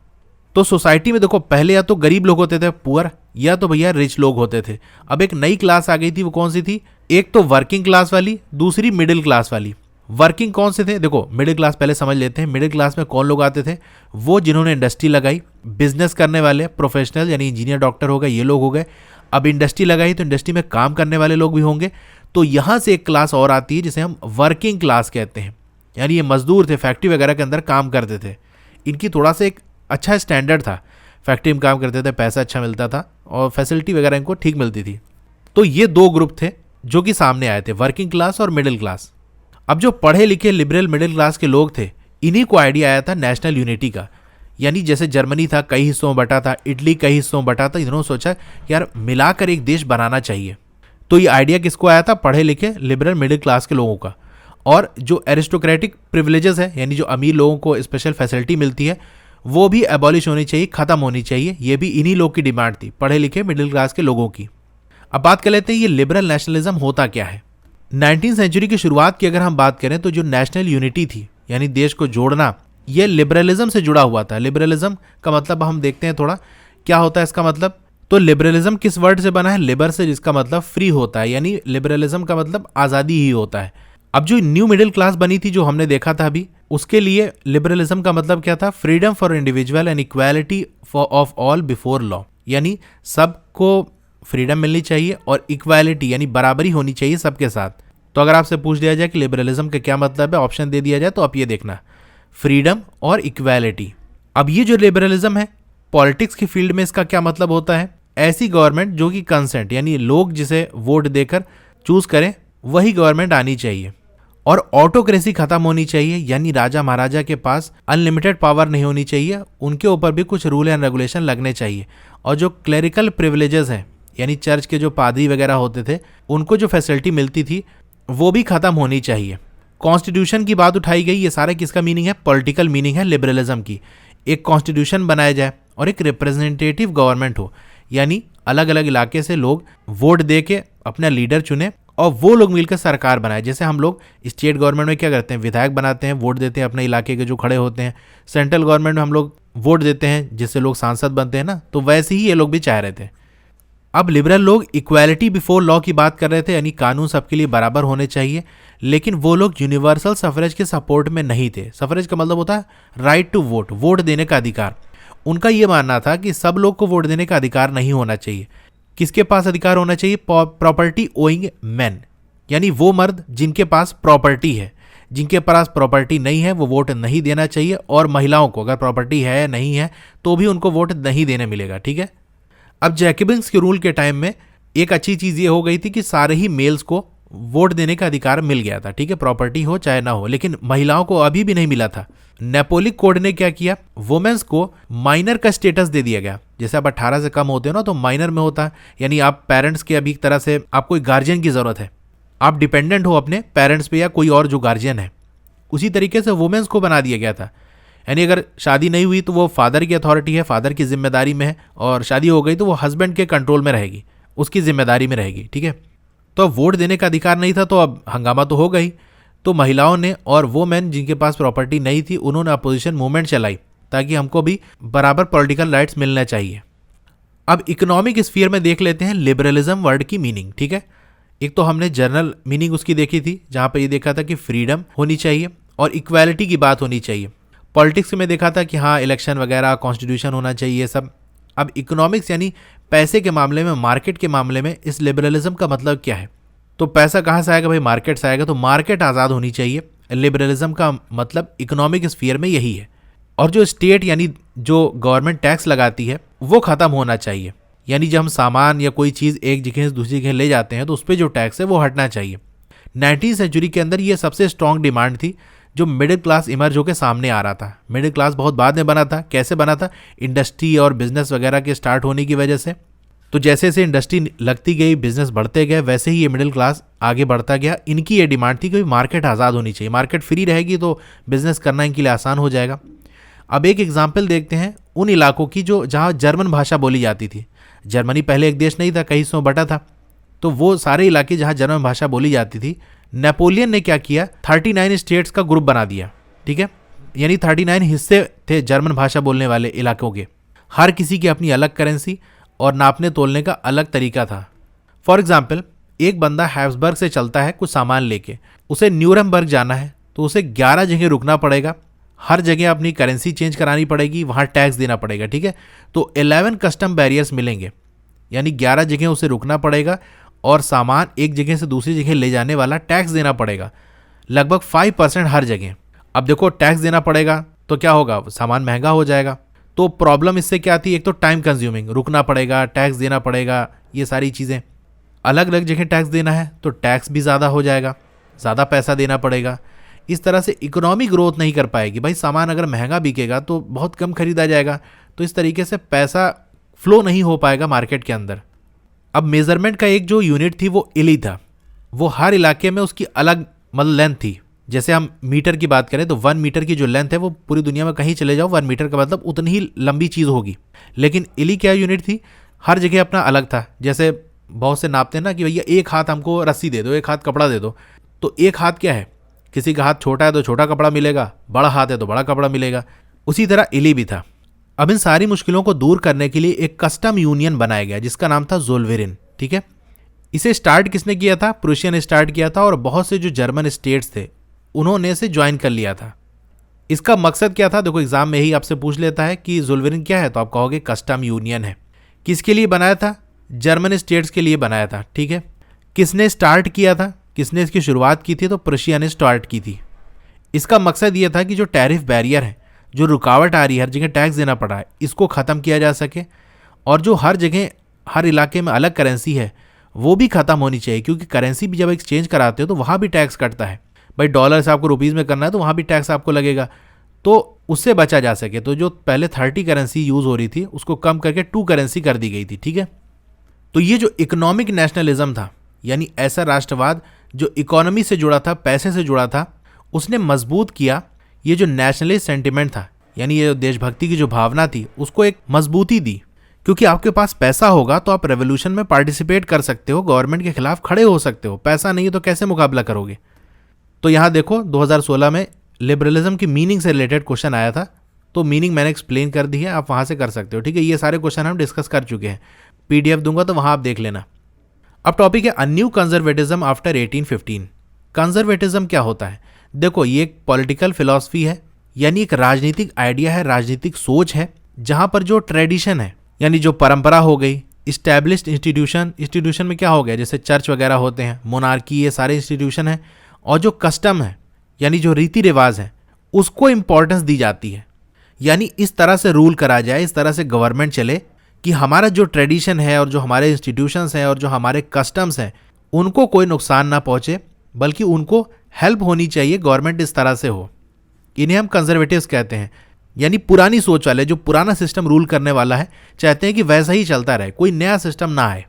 Speaker 1: तो सोसाइटी में देखो पहले या तो गरीब लोग होते थे पुअर, या तो भैया रिच लोग होते थे। अब एक नई क्लास आ गई थी, वो कौन सी थी, एक तो वर्किंग क्लास वाली, दूसरी मिडिल क्लास वाली। वर्किंग कौन से थे, देखो मिडिल क्लास पहले समझ लेते हैं। मिडिल क्लास में कौन लोग आते थे, वो जिन्होंने इंडस्ट्री लगाई, बिजनेस करने वाले प्रोफेशनल यानी इंजीनियर, डॉक्टर हो गए, ये लोग हो गए। अब इंडस्ट्री लगाई तो इंडस्ट्री में काम करने वाले लोग भी होंगे। तो यहाँ से एक क्लास और आती है जिसे हम वर्किंग क्लास कहते हैं, यानी ये मजदूर थे, फैक्ट्री वगैरह के अंदर काम करते थे। इनकी थोड़ा सा एक अच्छा स्टैंडर्ड था, फैक्ट्री में काम करते थे, पैसा अच्छा मिलता था और फैसिलिटी वगैरह इनको ठीक मिलती थी। तो ये दो ग्रुप थे जो कि सामने आए थे, वर्किंग क्लास और मिडिल क्लास। अब जो पढ़े लिखे लिबरल मिडिल क्लास के लोग थे, इन्हीं को आइडिया आया था नेशनल यूनिटी का। यानी जैसे जर्मनी था कई हिस्सों में बटा था, इटली कई हिस्सों में बटा था, इन्होंने सोचा यार मिलाकर एक देश बनाना चाहिए। तो ये आइडिया किसको आया था, पढ़े लिखे लिबरल मिडिल क्लास के लोगों का। और जो एरिस्टोक्रेटिक प्रिविलेजेस है, यानी जो अमीर लोगों को स्पेशल फैसिलिटी मिलती है, वो भी एबॉलिश होनी चाहिए, खत्म होनी चाहिए। ये भी इन्हीं लोग की डिमांड थी, पढ़े लिखे मिडिल क्लास के लोगों की। अब बात कर लेते हैं ये लिबरल नेशनलिज्म होता क्या है। 19वीं सेंचुरी की शुरुआत की अगर हम बात करें तो जो नेशनल यूनिटी थी यानी देश को जोड़ना, ये लिबरलिज्म से जुड़ा हुआ था। लिबरलिज्म का मतलब हम देखते हैं थोड़ा क्या होता है इसका मतलब। तो लिबरलिज्म किस वर्ड से बना है? लिबर से, जिसका मतलब फ्री होता है, यानी लिबरलिज्म का मतलब आज़ादी ही होता है। अब जो न्यू मिडिल क्लास बनी थी जो हमने देखा था अभी, उसके लिए लिबरलिज्म का मतलब क्या था? Freedom for individual and equality of all before law, यानी सबको फ्रीडम मिलनी चाहिए और इक्वालिटी यानी बराबरी होनी चाहिए सबके साथ। तो अगर आपसे पूछ दिया जाए कि लिबरलिज्म का क्या मतलब है, ऑप्शन दे दिया जाए तो आप ये देखना, फ्रीडम और इक्वालिटी। अब ये जो लिबरलिज्म है, पॉलिटिक्स की फील्ड में इसका क्या मतलब होता है? ऐसी गवर्नमेंट जो कि कंसेंट यानी लोग जिसे वोट देकर चूज करें वही गवर्नमेंट आनी चाहिए, और ऑटोक्रेसी खत्म होनी चाहिए, यानी राजा महाराजा के पास अनलिमिटेड पावर नहीं होनी चाहिए, उनके ऊपर भी कुछ रूल एंड रेगुलेशन लगने चाहिए। और जो क्लेरिकल प्रिविलेजेस हैं यानी चर्च के जो पादरी वगैरह होते थे उनको जो फैसिलिटी मिलती थी वो भी खत्म होनी चाहिए। कॉन्स्टिट्यूशन की बात उठाई गई, ये सारा किसका मीनिंग है? पॉलिटिकल मीनिंग है लिबरलिज्म की। एक कॉन्स्टिट्यूशन बनाया जाए और एक रिप्रेजेंटेटिव गवर्नमेंट हो, यानी अलग अलग इलाके से लोग वोट दे के अपना लीडर चुने और वो लोग मिलकर सरकार बनाए। जैसे हम लोग स्टेट गवर्नमेंट में क्या करते हैं? विधायक बनाते हैं, वोट देते हैं अपने इलाके के जो खड़े होते हैं। सेंट्रल गवर्नमेंट में हम लोग वोट देते हैं जिससे लोग सांसद बनते हैं ना, तो वैसे ही ये लोग भी चाह रहे थे। अब लिबरल लोग इक्वालिटी बिफोर लॉ की बात कर रहे थे, यानी कानून सबके लिए बराबर होने चाहिए, लेकिन वो लोग यूनिवर्सल सफरेज के सपोर्ट में नहीं थे। सफरेज का मतलब होता है राइट टू वोट, वोट देने का अधिकार। उनका ये मानना था कि सब लोग को वोट देने का अधिकार नहीं होना चाहिए। किसके पास अधिकार होना चाहिए? प्रॉपर्टी ओइंग मैन, यानी वो मर्द जिनके पास प्रॉपर्टी है। जिनके पास प्रॉपर्टी नहीं है वो वोट नहीं देना चाहिए, और महिलाओं को अगर प्रॉपर्टी है नहीं है तो भी उनको वोट नहीं देने मिलेगा। ठीक है। अब जैकबिन्स के रूल के टाइम में एक अच्छी चीज़ ये हो गई थी कि सारे ही मेल्स को वोट देने का अधिकार मिल गया था। ठीक है, प्रॉपर्टी हो चाहे ना हो, लेकिन महिलाओं को अभी भी नहीं मिला था। नेपोलिक कोड ने क्या किया? वुमेन्स को माइनर का स्टेटस दे दिया गया। जैसे आप 18 से कम होते हो ना तो माइनर में होता है, यानी आप पेरेंट्स के अभी एक तरह से आपको एक गार्जियन की जरूरत है, आप डिपेंडेंट हो अपने पेरेंट्स पे या कोई और जो गार्जियन है। उसी तरीके से वुमेन्स को बना दिया गया था, यानी अगर शादी नहीं हुई तो वो फादर की अथॉरिटी है, फादर की जिम्मेदारी में है, और शादी हो गई तो वो हस्बैंड के कंट्रोल में रहेगी, उसकी जिम्मेदारी में रहेगी। ठीक है। तो अब वोट देने का अधिकार नहीं था तो अब हंगामा तो हो गई। तो महिलाओं ने और वो मैन जिनके पास प्रॉपर्टी नहीं थी उन्होंने अपोजिशन मूवमेंट चलाई ताकि हमको भी बराबर पॉलिटिकल राइट्स मिलना चाहिए। अब इकोनॉमिक स्फीयर में देख लेते हैं लिबरलिज्म वर्ड की मीनिंग। ठीक है, एक तो हमने जनरल मीनिंग उसकी देखी थी जहाँ पर ये देखा था कि फ्रीडम होनी चाहिए और इक्वालिटी की बात होनी चाहिए। पॉलिटिक्स में देखा था कि हाँ इलेक्शन वगैरह, कॉन्स्टिट्यूशन होना चाहिए सब। अब इकोनॉमिक्स यानी पैसे के मामले में, मार्केट के मामले में इस लिबरलिज्म का मतलब क्या है? तो पैसा कहाँ से आएगा भाई? मार्केट से आएगा, तो मार्केट आज़ाद होनी चाहिए। लिबरलिज्म का मतलब इकोनॉमिक स्फीयर में यही है। और जो स्टेट यानी जो गवर्नमेंट टैक्स लगाती है वो ख़त्म होना चाहिए, यानी जब हम सामान या कोई चीज़ एक जगह से दूसरी जगह ले जाते हैं तो उस पर जो टैक्स है वो हटना चाहिए। 19वीं सेंचुरी के अंदर ये सबसे स्ट्रॉन्ग डिमांड थी जो मिडिल क्लास इमर्ज होकर सामने आ रहा था। मिडिल क्लास बहुत बाद में बना था। कैसे बना था? इंडस्ट्री और बिजनेस वगैरह के स्टार्ट होने की वजह से। तो जैसे जैसे इंडस्ट्री लगती गई, बिजनेस बढ़ते गए, वैसे ही ये मिडिल क्लास आगे बढ़ता गया। इनकी ये डिमांड थी कि मार्केट आज़ाद होनी चाहिए, मार्केट फ्री रहेगी तो बिजनेस करना इनके लिए आसान हो जाएगा। अब एक एग्जाम्पल देखते हैं उन इलाकों की जो जहाँ जर्मन भाषा बोली जाती थी। जर्मनी पहले एक देश नहीं था, कई हिस्सों बटा था, तो वो सारे इलाके जहाँ जर्मन भाषा बोली जाती थी, नेपोलियन ने क्या किया? 39 स्टेट्स का ग्रुप बना दिया। ठीक है, यानी 39 हिस्से थे जर्मन भाषा बोलने वाले इलाकों के। हर किसी की अपनी अलग करेंसी और नापने तोलने का अलग तरीका था। फॉर एग्जाम्पल, एक बंदा हैब्सबर्ग से चलता है कुछ सामान लेके, उसे न्यूरमबर्ग जाना है तो उसे 11 जगह रुकना पड़ेगा, हर जगह अपनी करेंसी चेंज करानी पड़ेगी, वहाँ टैक्स देना पड़ेगा। ठीक है, तो 11 कस्टम बैरियर्स मिलेंगे, यानी 11 जगह उसे रुकना पड़ेगा और सामान एक जगह से दूसरी जगह ले जाने वाला टैक्स देना पड़ेगा, लगभग 5% हर जगह। अब देखो टैक्स देना पड़ेगा तो क्या होगा? सामान महंगा हो जाएगा। तो प्रॉब्लम इससे क्या आती है? एक तो टाइम कंज्यूमिंग, रुकना पड़ेगा, टैक्स देना पड़ेगा, ये सारी चीज़ें। अलग अलग जगह टैक्स देना है तो टैक्स भी ज़्यादा हो जाएगा, ज़्यादा पैसा देना पड़ेगा। इस तरह से इकोनॉमी ग्रोथ नहीं कर पाएगी। भाई सामान अगर महंगा बिकेगा तो बहुत कम खरीदा जाएगा, तो इस तरीके से पैसा फ्लो नहीं हो पाएगा मार्केट के अंदर। अब मेजरमेंट का एक जो यूनिट थी वो इली था, वो हर इलाके में उसकी अलग मतलब लेंथ थी। जैसे हम मीटर की बात करें तो 1 मीटर की जो लेंथ है वो पूरी दुनिया में कहीं चले जाओ 1 मीटर का मतलब उतनी ही लंबी चीज़ होगी, लेकिन इली क्या यूनिट थी? हर जगह अपना अलग था। जैसे बहुत से नापते हैं ना कि भैया एक हाथ हमको रस्सी दे दो, एक हाथ कपड़ा दे दो। तो एक हाथ क्या है, किसी का हाथ छोटा है तो छोटा कपड़ा मिलेगा, बड़ा हाथ है तो बड़ा कपड़ा मिलेगा। उसी तरह इली भी था। अब इन सारी मुश्किलों को दूर करने के लिए एक कस्टम यूनियन बनाया गया जिसका नाम था ज़ोल्वेरिन। ठीक है, इसे स्टार्ट किसने किया था? प्रूशिया ने स्टार्ट किया था, और बहुत से जो जर्मन स्टेट्स थे उन्होंने इसे ज्वाइन कर लिया था। इसका मकसद क्या था? देखो एग्जाम में ही आपसे पूछ लेता है कि ज़ोल्वेरिन क्या है, तो आप कहोगे कस्टम यूनियन है। किसके लिए बनाया था? जर्मन स्टेट्स के लिए बनाया था। ठीक है, किसने स्टार्ट किया था, किसने इसकी शुरुआत की थी? तो प्रूशिया ने स्टार्ट की थी। इसका मकसद यह था कि जो टैरिफ बैरियर है, जो रुकावट आ रही है, हर जगह टैक्स देना पड़ा है, इसको ख़त्म किया जा सके। और जो हर जगह हर इलाके में अलग करेंसी है वो भी ख़त्म होनी चाहिए, क्योंकि करेंसी भी जब एक्सचेंज कराते हो तो वहाँ भी टैक्स कटता है। भाई डॉलर से आपको रुपीज़ में करना है तो वहाँ भी टैक्स आपको लगेगा, तो उससे बचा जा सके। तो जो पहले 30 करेंसी यूज़ हो रही थी उसको कम करके 2 करेंसी कर दी गई थी। ठीक है, तो ये जो इकोनॉमिक नेशनलिज्म था, यानी ऐसा राष्ट्रवाद जो इकोनॉमी से जुड़ा था, पैसे से जुड़ा था, उसने मजबूत किया ये जो नेशनलिस्ट सेंटिमेंट था, यानी ये देशभक्ति की जो भावना थी, उसको एक मजबूती दी। क्योंकि आपके पास पैसा होगा तो आप रेवोल्यूशन में पार्टिसिपेट कर सकते हो, गवर्नमेंट के खिलाफ खड़े हो सकते हो। पैसा नहीं है तो कैसे मुकाबला करोगे? तो यहाँ देखो 2016 में लिबरलिज्म की मीनिंग से रिलेटेड क्वेश्चन आया था, तो मीनिंग मैंने एक्सप्लेन कर दी है, आप वहाँ से कर सकते हो। ठीक है, ये सारे क्वेश्चन हम डिस्कस कर चुके हैं, PDF दूंगा तो वहाँ आप देख लेना। अब टॉपिक है a new conservatism after 1815। Conservatism क्या होता है? देखो ये एक पॉलिटिकल फिलॉसफी है, यानी एक राजनीतिक आइडिया है, राजनीतिक सोच है, जहाँ पर जो ट्रेडिशन है, यानी जो परंपरा हो गई, इस्टेब्लिश्ड इंस्टीट्यूशन में क्या हो गया, जैसे चर्च वगैरह होते हैं, मोनार्की, ये सारे इंस्टीट्यूशन हैं, और जो कस्टम है यानी जो रीति रिवाज है उसको इंपॉर्टेंस दी जाती है। यानी इस तरह से रूल करा जाए, इस तरह से गवर्नमेंट चले कि हमारा जो ट्रेडिशन है और जो हमारे इंस्टीट्यूशंस हैं और जो हमारे कस्टम्स हैं उनको कोई नुकसान ना पहुंचे, बल्कि उनको हेल्प होनी चाहिए, गवर्नमेंट इस तरह से हो। इन्हें हम कंजर्वेटिव्स कहते हैं, यानी पुरानी सोच वाले, जो पुराना सिस्टम रूल करने वाला है, चाहते हैं कि वैसा ही चलता रहे, कोई नया सिस्टम ना आए।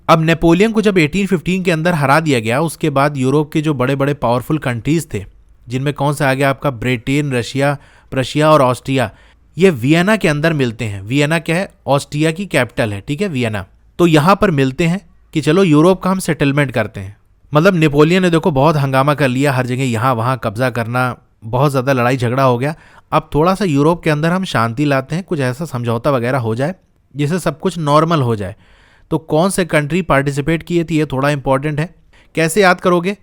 Speaker 1: अब नेपोलियन को जब 1815 के अंदर हरा दिया गया, उसके बाद यूरोप के जो बड़े बड़े पावरफुल कंट्रीज थे, जिनमें कौन सा आ गया आपका, ब्रिटेन, रशिया, प्रशिया और ऑस्ट्रिया, ये वियना के अंदर मिलते हैं। वियना क्या है? ऑस्ट्रिया की कैपिटल है। ठीक है, वियना। तो यहाँ पर मिलते हैं कि चलो यूरोप का हम सेटलमेंट करते हैं। मतलब नेपोलियन ने देखो बहुत हंगामा कर लिया, हर जगह यहाँ वहाँ कब्जा करना, बहुत ज़्यादा लड़ाई झगड़ा हो गया। अब थोड़ा सा यूरोप के अंदर हम शांति लाते हैं, कुछ ऐसा समझौता वगैरह हो जाए जिससे सब कुछ नॉर्मल हो जाए। तो कौन से कंट्री पार्टिसिपेट किए थे, ये थोड़ा इंपॉर्टेंट है। कैसे याद करोगे?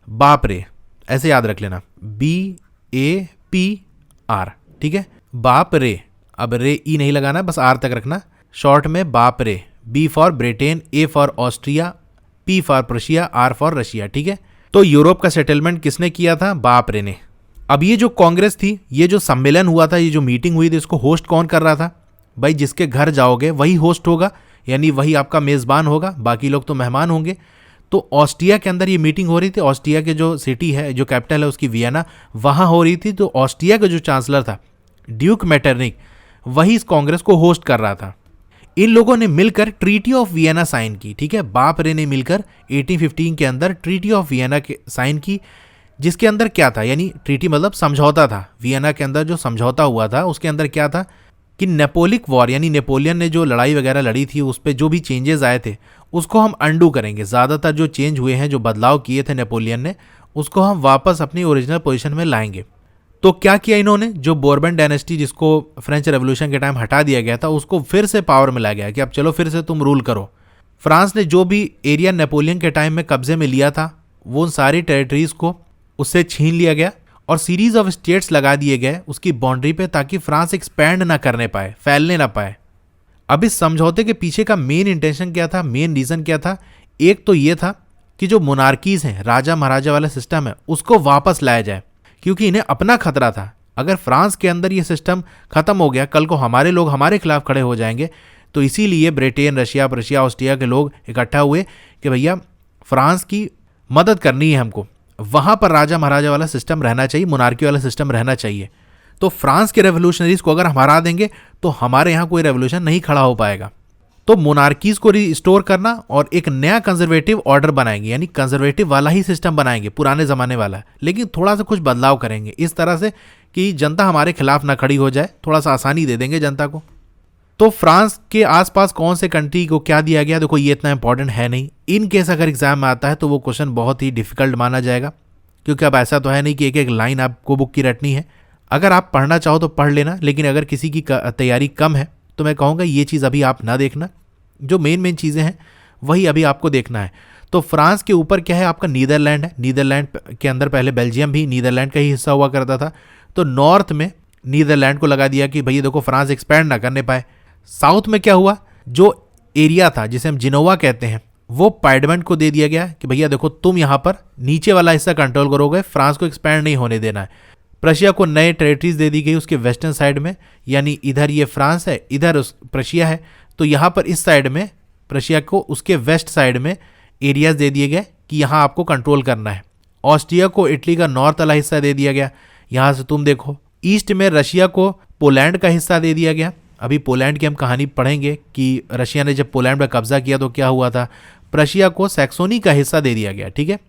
Speaker 1: बाप रे, ऐसे याद रख लेना, BAPR। ठीक है, बाप रे। अब रे ई नहीं लगाना, बस आर तक रखना, शॉर्ट में बाप रे। B for Britain, A for Austria, P for Prussia, R for Russia. ठीक है, तो यूरोप का सेटलमेंट किसने किया था? बाप रे ने। अब ये जो कांग्रेस थी, ये जो सम्मेलन हुआ था, ये जो मीटिंग हुई थी, इसको होस्ट कौन कर रहा था? भाई जिसके घर जाओगे वही होस्ट होगा, यानी वही आपका मेज़बान होगा, बाकी लोग तो मेहमान होंगे। तो ऑस्ट्रिया के अंदर ये मीटिंग हो रही थी। ऑस्ट्रिया के जो सिटी है, जो कैपिटल है उसकी वियना, वहाँ हो रही थी। तो ऑस्ट्रिया का जो चांसलर था ड्यूक मेटरनिक, वही इस कांग्रेस को होस्ट कर रहा था। इन लोगों ने मिलकर ट्रीटी ऑफ वियना साइन की। ठीक है, बाप रे ने मिलकर 1815 के अंदर ट्रीटी ऑफ वियना के साइन की, जिसके अंदर क्या था, यानी ट्रीटी मतलब समझौता था। वियना के अंदर जो समझौता हुआ था उसके अंदर क्या था कि नेपोलिक वॉर, यानी नेपोलियन ने जो लड़ाई वगैरह लड़ी थी उस पर जो भी चेंजेस आए थे उसको हम अंडू करेंगे। ज़्यादातर जो चेंज हुए हैं, जो बदलाव किए थे नेपोलियन ने, उसको हम वापस अपनी ओरिजिनल पोजीशन में लाएंगे। तो क्या किया इन्होंने? जो बोर्बन डायनेस्टी, जिसको फ्रेंच रेवोल्यूशन के टाइम हटा दिया गया था, उसको फिर से पावर में लाया गया कि अब चलो फिर से तुम रूल करो। फ्रांस ने जो भी एरिया नेपोलियन के टाइम में कब्जे में लिया था, वो उन सारी टेरिटरीज को उससे छीन लिया गया और सीरीज ऑफ स्टेट्स लगा दिए गए उसकी बाउंड्री पे, ताकि फ्रांस एक्सपैंड ना करने पाए, फैलने ना पाए। अब इस समझौते के पीछे का मेन इंटेंशन क्या था, मेन रीज़न क्या था? एक तो ये था कि जो मोनार्कीज हैं, राजा महाराजा वाला सिस्टम है, उसको वापस लाया जाए, क्योंकि इन्हें अपना खतरा था। अगर फ्रांस के अंदर ये सिस्टम खत्म हो गया, कल को हमारे लोग हमारे खिलाफ खड़े हो जाएंगे। तो इसीलिए ब्रिटेन, रशिया, प्रशिया, ऑस्ट्रिया के लोग इकट्ठा हुए कि भैया फ्रांस की मदद करनी है हमको, वहाँ पर राजा महाराजा वाला सिस्टम रहना चाहिए, मोनार्की वाला सिस्टम रहना चाहिए। तो फ्रांस के रेवोल्यूशनरीज को अगर हम हरा देंगे तो हमारे यहाँ कोई रेवोल्यूशन नहीं खड़ा हो पाएगा। तो मोनार्कीज को रिस्टोर करना और एक नया कंजर्वेटिव ऑर्डर बनाएंगे, यानी कंजर्वेटिव वाला ही सिस्टम बनाएंगे, पुराने ज़माने वाला, लेकिन थोड़ा सा कुछ बदलाव करेंगे इस तरह से कि जनता हमारे खिलाफ ना खड़ी हो जाए, थोड़ा सा आसानी दे देंगे जनता को। तो फ्रांस के आसपास कौन से कंट्री को क्या दिया गया, देखो ये इतना इंपॉर्टेंट है नहीं। इन केस अगर एग्जाम में आता है तो वो क्वेश्चन बहुत ही डिफिकल्ट माना जाएगा, क्योंकि अब ऐसा तो है नहीं कि एक एक लाइन आपको बुक की रटनी है। अगर आप पढ़ना चाहो तो पढ़ लेना, लेकिन अगर किसी की तैयारी कम है तो मैं कहूँगा ये चीज़ अभी आप ना देखना। जो मेन चीज़ें हैं वही अभी आपको देखना है। तो फ्रांस के ऊपर क्या है, आपका नीदरलैंड है। नीदरलैंड के अंदर पहले बेल्जियम भी नीदरलैंड का ही हिस्सा हुआ करता था। तो नॉर्थ में नीदरलैंड को लगा दिया कि भैया देखो फ्रांस एक्सपैंड ना करने पाए। साउथ में क्या हुआ, जो एरिया था जिसे हम जिनोवा कहते हैं, वो पाइडमेंट को दे दिया गया कि भैया देखो तुम यहाँ पर नीचे वाला हिस्सा कंट्रोल करोगे, फ्रांस को एक्सपैंड नहीं होने देना है। प्रशिया को नए टेरिटरीज दे दी गई उसके वेस्टर्न साइड में, यानी इधर ये फ्रांस है, इधर प्रशिया है। तो यहाँ पर इस साइड में प्रशिया को उसके वेस्ट साइड में एरियाज दे दिए गए कि यहाँ आपको कंट्रोल करना है। ऑस्ट्रिया को इटली का नॉर्थ वाला हिस्सा दे दिया गया, यहाँ से तुम देखो। ईस्ट में रशिया को पोलैंड का हिस्सा दे दिया गया। अभी पोलैंड की हम कहानी पढ़ेंगे कि रशिया ने जब पोलैंड पर कब्जा किया तो क्या हुआ था। प्रशिया को सैक्सोनी का हिस्सा दे दिया गया, ठीक है।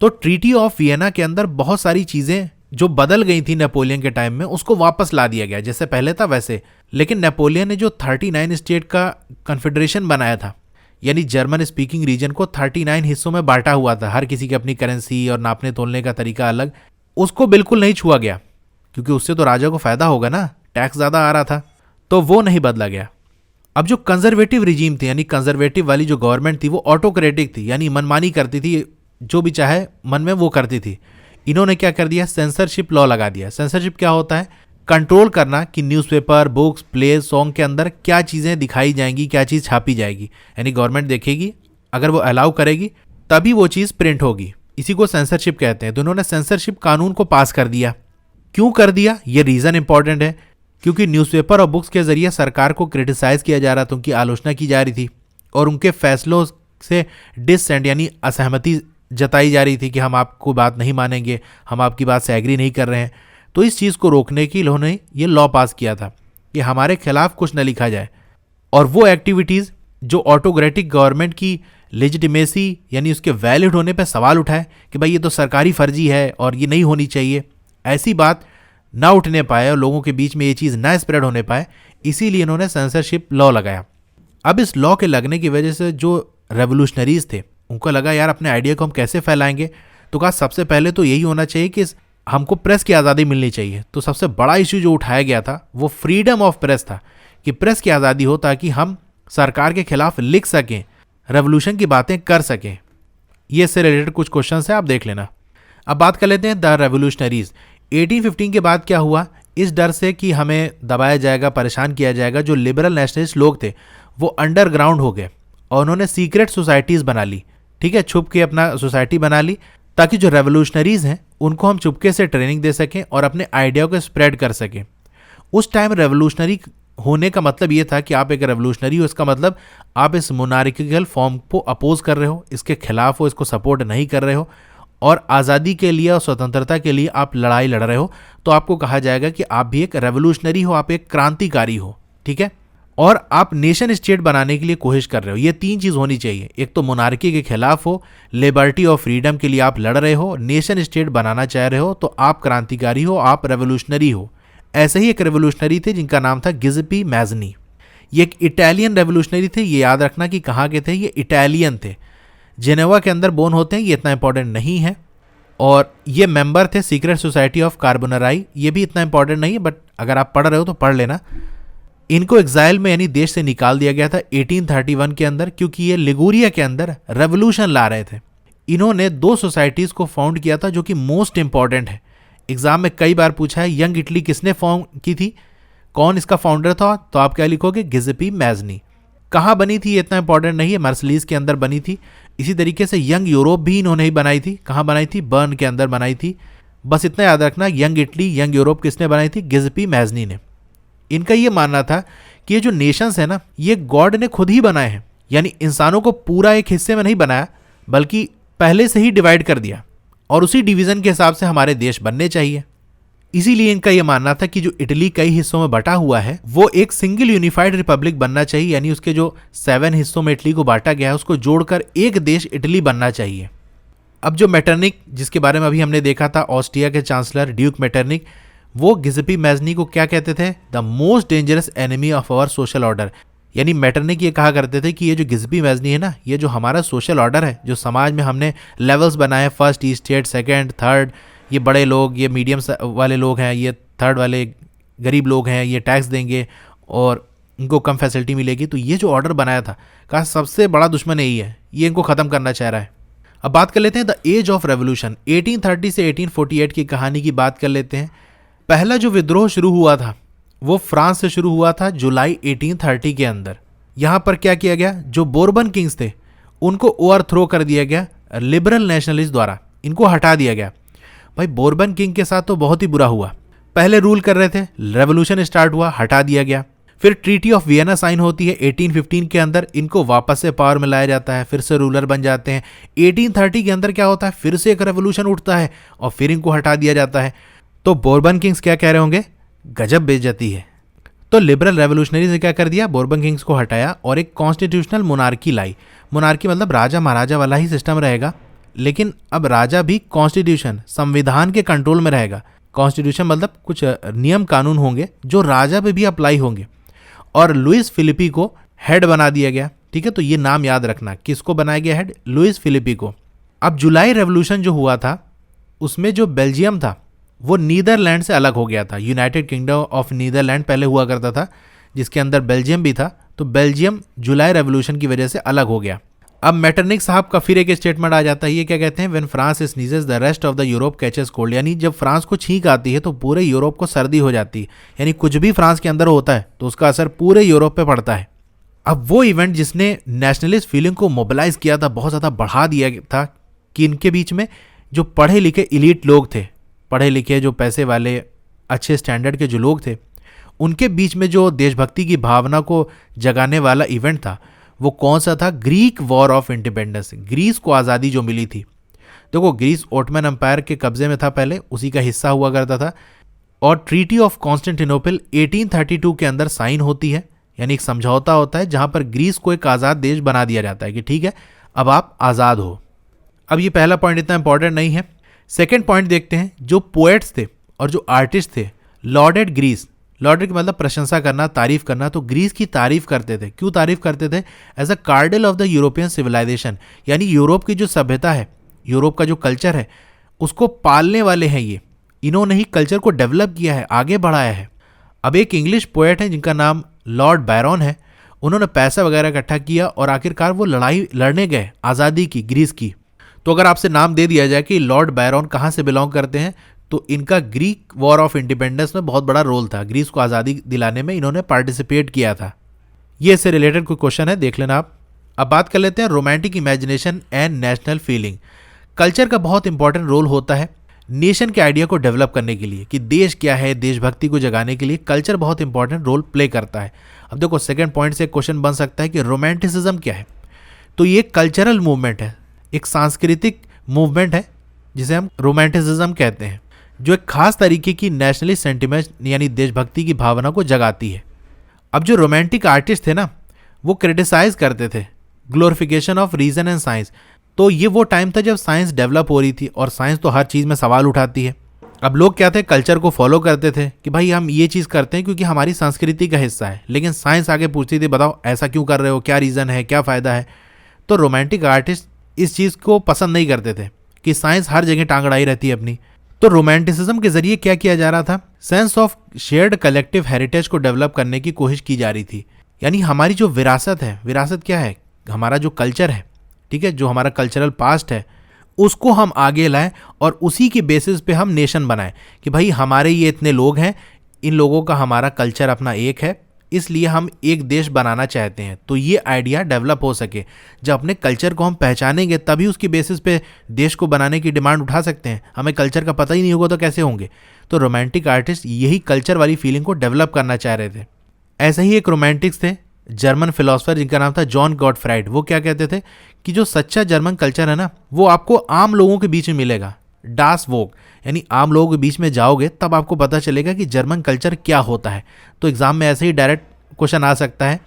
Speaker 1: तो ट्रीटी ऑफ वियना के अंदर बहुत सारी चीज़ें जो बदल गई थी नेपोलियन के टाइम में, उसको वापस ला दिया गया जैसे पहले था वैसे। लेकिन नेपोलियन ने जो 39 स्टेट का कन्फेडरेशन बनाया था, यानी जर्मन स्पीकिंग रीजन को 39 हिस्सों में बांटा हुआ था, हर किसी की अपनी करेंसी और नापने तोलने का तरीका अलग, उसको बिल्कुल नहीं छुआ गया, क्योंकि उससे तो राजा को फायदा होगा ना, टैक्स ज़्यादा आ रहा था, तो वो नहीं बदला गया। अब जो कंजर्वेटिव रिजीम थी, यानी कंजर्वेटिव वाली जो गवर्नमेंट थी, वो ऑटोक्रेटिक थी, यानी मनमानी करती थी, जो भी चाहे मन में वो करती थी। इन्होंने क्या कर दिया, सेंसरशिप लॉ लगा दिया। सेंसरशिप क्या होता है, कंट्रोल करना कि न्यूज़पेपर, बुक्स, प्ले, सॉन्ग के अंदर क्या चीज़ें दिखाई जाएंगी, क्या चीज़ छापी जाएगी। यानी गवर्नमेंट देखेगी, अगर वो अलाउ करेगी तभी वो चीज़ प्रिंट होगी। इसी को सेंसरशिप कहते हैं। तो उन्होंने सेंसरशिप कानून को पास कर दिया। क्यों कर दिया, ये रीज़न इंपॉर्टेंट है, क्योंकि न्यूज़पेपर और बुक्स के जरिए सरकार को क्रिटिसाइज किया जा रहा था, उनकी आलोचना की जा रही थी और उनके फैसलों से डिससेंट यानी असहमति जताई जा रही थी कि हम आपको बात नहीं मानेंगे, हम आपकी बात से एग्री नहीं कर रहे हैं। तो इस चीज़ को रोकने के लिए उन्होंने ये लॉ पास किया था कि हमारे खिलाफ कुछ न लिखा जाए, और वो एक्टिविटीज़ जो ऑटोक्रेटिक गवर्नमेंट की लेजिटिमेसी यानी उसके वैलिड होने पर सवाल उठाए कि भाई ये तो सरकारी फर्जी है और ये नहीं होनी चाहिए, ऐसी बात ना उठने पाए और लोगों के बीच में ये चीज़ ना स्प्रेड होने पाए, इसीलिए इन्होंने सेंसरशिप लॉ लगाया। अब इस लॉ के लगने की वजह से जो रेवोल्यूशनरीज थे उनको लगा यार अपने आइडिया को हम कैसे फैलाएंगे, तो कहा सबसे पहले तो यही होना चाहिए कि हमको प्रेस की आज़ादी मिलनी चाहिए। तो सबसे बड़ा इश्यू जो उठाया गया था वो फ्रीडम ऑफ प्रेस था, कि प्रेस की आज़ादी हो ताकि हम सरकार के खिलाफ लिख सकें, रेवोल्यूशन की बातें कर सकें। ये इससे रिलेटेड कुछ क्वेश्चन है, आप देख लेना। अब बात कर लेते हैं द रेवोल्यूशनरीज। 1815 के बाद क्या हुआ, इस डर से कि हमें दबाया जाएगा, परेशान किया जाएगा, जो लिबरल नेशनलिस्ट लोग थे वो अंडरग्राउंड हो गए और उन्होंने सीक्रेट सोसाइटीज़ बना ली, ठीक है, छुप के अपना सोसाइटी बना ली, ताकि जो रेवोल्यूशनरीज हैं उनको हम चुपके से ट्रेनिंग दे सकें और अपने आइडिया को स्प्रेड कर सकें। उस टाइम रेवोल्यूशनरी होने का मतलब ये था कि आप एक रेवोल्यूशनरी हो, इसका मतलब आप इस मोनार्किकल फॉर्म को अपोज कर रहे हो, इसके खिलाफ हो, इसको सपोर्ट नहीं कर रहे हो, और आज़ादी के लिए और स्वतंत्रता के लिए आप लड़ाई लड़ रहे हो, तो आपको कहा जाएगा कि आप भी एक रेवोल्यूशनरी हो, आप एक क्रांतिकारी हो, ठीक है। और आप नेशन स्टेट बनाने के लिए कोशिश कर रहे हो। ये तीन चीज़ होनी चाहिए, एक तो मोनार्की के खिलाफ हो, लिबर्टी और फ्रीडम के लिए आप लड़ रहे हो, नेशन स्टेट बनाना चाह रहे हो, तो आप क्रांतिकारी हो, आप रेवोल्यूशनरी हो। ऐसे ही एक रेवोल्यूशनरी थे जिनका नाम था गिज़ेप्पे मैज़नी। ये एक इटालियन रेवोल्यूशनरी थे, ये याद रखना कि कहाँ के थे, ये इटालियन थे, जेनेवा के अंदर बोर्न होते हैं, ये इतना इंपॉर्टेंट नहीं है। और ये मेंबर थे सीक्रेट सोसाइटी ऑफ कार्बोनराई, ये भी इतना इंपॉर्टेंट नहीं है, बट अगर आप पढ़ रहे हो तो पढ़ लेना। इनको एग्जाइल में यानी देश से निकाल दिया गया था 1831 के अंदर, क्योंकि ये लिगुरिया के अंदर रेवोल्यूशन ला रहे थे। इन्होंने 2 सोसाइटीज़ को फाउंड किया था जो कि मोस्ट इंपॉर्टेंट है, एग्जाम में कई बार पूछा है, यंग इटली किसने फॉर्म की थी, कौन इसका फाउंडर था, तो आप क्या लिखोगे, गिज़ेप्पे मैज़नी। कहाँ बनी थी ये इतना इंपॉर्टेंट नहीं है, मार्सिलीज के अंदर बनी थी। इसी तरीके से यंग यूरोप भी इन्होंने ही बनाई थी। कहाँ बनाई थी, बर्न के अंदर बनाई थी। बस इतना याद रखना, यंग इटली, यंग यूरोप किसने बनाई थी, गिज़ेप्पे मैज़नी ने। इनका ये मानना था कि ये जो नेशंस है ना, ये गॉड ने खुद ही बनाए हैं, यानी इंसानों को पूरा एक हिस्से में नहीं बनाया, बल्कि पहले से ही डिवाइड कर दिया, और उसी डिवीज़न के हिसाब से हमारे देश बनने चाहिए। इसीलिए इनका यह मानना था कि जो इटली कई हिस्सों में बटा हुआ है वो एक सिंगल यूनिफाइड रिपब्लिक बनना चाहिए, यानी उसके जो 7 हिस्सों में इटली को बांटा गया है उसको जोड़कर एक देश इटली बनना चाहिए। अब जो मेटरनिक, जिसके बारे में अभी हमने देखा था, ऑस्ट्रिया के चांसलर ड्यूक मेटरनिक, वो गिज़्पी मैज़नी को क्या कहते थे? The most dangerous enemy of our social order. यानी मेटरनिक ये कहा करते थे कि ये जो गिज़्पी मैज़नी है ना, ये जो हमारा सोशल ऑर्डर है, जो समाज में हमने लेवल्स बनाए, फर्स्ट स्टेट, सेकंड, थर्ड, ये बड़े लोग, ये मीडियम वाले लोग हैं, ये थर्ड वाले गरीब लोग हैं, ये टैक्स देंगे और इनको कम फैसिलिटी मिलेगी। तो ये जो ऑर्डर बनाया था, कहा सबसे बड़ा दुश्मन यही है, ये इनको ख़त्म करना चाह रहा है। अब बात कर लेते हैं द एज ऑफ रेवोल्यूशन। 1830 से 1848 की कहानी की बात कर लेते हैं। पहला जो विद्रोह शुरू हुआ था वो फ्रांस से शुरू हुआ था जुलाई 1830 के अंदर। यहाँ पर क्या किया गया, जो बोर्बन किंग्स थे उनको ओवरथ्रो कर दिया गया लिबरल नेशनलिस्ट द्वारा, इनको हटा दिया गया। भाई बोर्बन किंग के साथ तो बहुत ही बुरा हुआ, पहले रूल कर रहे थे, रेवोल्यूशन स्टार्ट हुआ, हटा दिया गया। फिर ट्रीटी ऑफ वियना साइन होती है 1815 के अंदर, इनको वापस से पावर में लाया जाता है, फिर से रूलर बन जाते हैं। 1830 के अंदर क्या होता है, फिर से एक रेवोल्यूशन उठता है और फिर इनको हटा दिया जाता है। तो बोर्बन किंग्स क्या कह रहे होंगे, गजब बेइज्जती है। तो लिबरल रेवोल्यूशनरी ने क्या कर दिया, बोर्बन किंग्स को हटाया और एक कॉन्स्टिट्यूशनल मोनार्की लाई। मोनार्की मतलब राजा महाराजा वाला ही सिस्टम रहेगा, लेकिन अब राजा भी कॉन्स्टिट्यूशन संविधान के कंट्रोल में रहेगा। कॉन्स्टिट्यूशन मतलब कुछ नियम कानून होंगे जो राजा पे भी अप्लाई होंगे। और लुइस फिलिपी को हेड बना दिया गया। ठीक है, तो ये नाम याद रखना, किसको बनाया गया हेड, लुइस फिलिपी को। अब जुलाई रेवोल्यूशन जो हुआ था उसमें जो बेल्जियम था वो नीदरलैंड से अलग हो गया था। यूनाइटेड किंगडम ऑफ नीदरलैंड पहले हुआ करता था, जिसके अंदर बेल्जियम भी था। तो बेल्जियम जुलाई रेवोल्यूशन की वजह से अलग हो गया। अब मेटरनिक साहब का फिर एक स्टेटमेंट आ जाता है, ये क्या कहते हैं, when France sneezes the rest of the Europe catches cold. यानी जब फ्रांस को छींक आती है तो पूरे यूरोप को सर्दी हो जाती है। यानी कुछ भी फ्रांस के अंदर होता है तो उसका असर पूरे यूरोप पे पड़ता है। अब वो इवेंट जिसने नेशनलिस्ट फीलिंग को मोबिलाइज किया था, बहुत ज़्यादा बढ़ा दिया था कि इनके बीच में जो पढ़े लिखे इलीट लोग थे, पढ़े लिखे जो पैसे वाले अच्छे स्टैंडर्ड के जो लोग थे, उनके बीच में जो देशभक्ति की भावना को जगाने वाला इवेंट था वो कौन सा था, Greek war of independence. Greece को आज़ादी जो मिली थी, देखो ग्रीस ओटमन एम्पायर के कब्जे में था पहले, उसी का हिस्सा हुआ करता था। और ट्रीटी ऑफ कॉन्स्टेंटिनोपल 1832 के अंदर साइन होती है, यानी एक समझौता होता है जहां पर ग्रीस को एक आज़ाद देश बना दिया जाता है कि ठीक है अब आप आज़ाद हो। अब ये पहला पॉइंट इतना इंपॉर्टेंट नहीं है। सेकेंड पॉइंट देखते हैं, जो पोएट्स थे और जो आर्टिस्ट थे लॉर्डेड ग्रीस। लॉर्डेड मतलब प्रशंसा करना, तारीफ करना। तो ग्रीस की तारीफ करते थे। क्यों तारीफ करते थे, as a cradle of the European civilisation. यानी यूरोप की जो सभ्यता है, यूरोप का जो कल्चर है, उसको पालने वाले हैं ये। इन्होंने ही कल्चर को डेवलप किया है, आगे बढ़ाया है। अब एक इंग्लिश पोएट है जिनका नाम लॉर्ड बैरन है, उन्होंने पैसा वगैरह इकट्ठा किया और आखिरकार वो लड़ाई लड़ने गए आज़ादी की, ग्रीस की। तो अगर आपसे नाम दे दिया जाए कि लॉर्ड बैरन कहाँ से बिलोंग करते हैं, तो इनका ग्रीक वॉर ऑफ इंडिपेंडेंस में बहुत बड़ा रोल था। ग्रीस को आज़ादी दिलाने में इन्होंने पार्टिसिपेट किया था। ये इससे रिलेटेड कोई क्वेश्चन है, देख लेना आप। अब बात कर लेते हैं romantic imagination and national feeling. Culture का बहुत इंपॉर्टेंट रोल होता है नेशन के आइडिया को डेवलप करने के लिए, कि देश क्या है, देशभक्ति को जगाने के लिए कल्चर बहुत इंपॉर्टेंट रोल प्ले करता है। अब देखो सेकंड पॉइंट से क्वेश्चन बन सकता है कि रोमांटिसिज्म क्या है। तो ये कल्चरल मूवमेंट है, एक सांस्कृतिक मूवमेंट है जिसे हम रोमांटिसिज्म कहते हैं, जो एक खास तरीके की नेशनलिस्ट सेंटिमेंट यानी देशभक्ति की भावना को जगाती है। अब जो रोमांटिक आर्टिस्ट थे ना, वो क्रिटिसाइज करते थे glorification of reason and science. तो ये वो टाइम था जब साइंस डेवलप हो रही थी और साइंस तो हर चीज़ में सवाल उठाती है। अब लोग क्या थे, कल्चर को फॉलो करते थे कि भाई हम ये चीज़ करते हैं क्योंकि हमारी संस्कृति का हिस्सा है, लेकिन साइंस आगे पूछती थी बताओ ऐसा क्यों कर रहे हो, क्या रीज़न है, क्या फ़ायदा है। तो रोमांटिक आर्टिस्ट इस चीज़ को पसंद नहीं करते थे कि साइंस हर जगह टांग अड़ाई रहती है अपनी। तो रोमांटिसिज्म के जरिए क्या किया जा रहा था, sense of shared collective heritage को डेवलप करने की कोशिश की जा रही थी। यानी हमारी जो विरासत है, विरासत क्या है, हमारा जो कल्चर है, ठीक है, जो हमारा कल्चरल पास्ट है, उसको हम आगे लाएं और उसी के बेसिस पे हम नेशन बनाएं कि भाई हमारे ये इतने लोग हैं, इन लोगों का हमारा कल्चर अपना एक है, इसलिए हम एक देश बनाना चाहते हैं। तो ये आइडिया डेवलप हो सके, जब अपने कल्चर को हम पहचानेंगे तभी उसकी बेसिस पे देश को बनाने की डिमांड उठा सकते हैं। हमें कल्चर का पता ही नहीं होगा तो कैसे होंगे। तो रोमांटिक आर्टिस्ट यही कल्चर वाली फीलिंग को डेवलप करना चाह रहे थे। ऐसे ही एक रोमांटिक्स थे जर्मन फिलोसफर जिनका नाम था जॉन गॉटफ्राइड। वो क्या कहते थे कि जो सच्चा जर्मन कल्चर है ना, वो आपको आम लोगों के बीच में मिलेगा, डास वोग, यानी आम लोगों के बीच में जाओगे तब आपको पता चलेगा कि जर्मन कल्चर क्या होता है। तो एग्जाम में ऐसे ही डायरेक्ट क्वेश्चन आ सकता है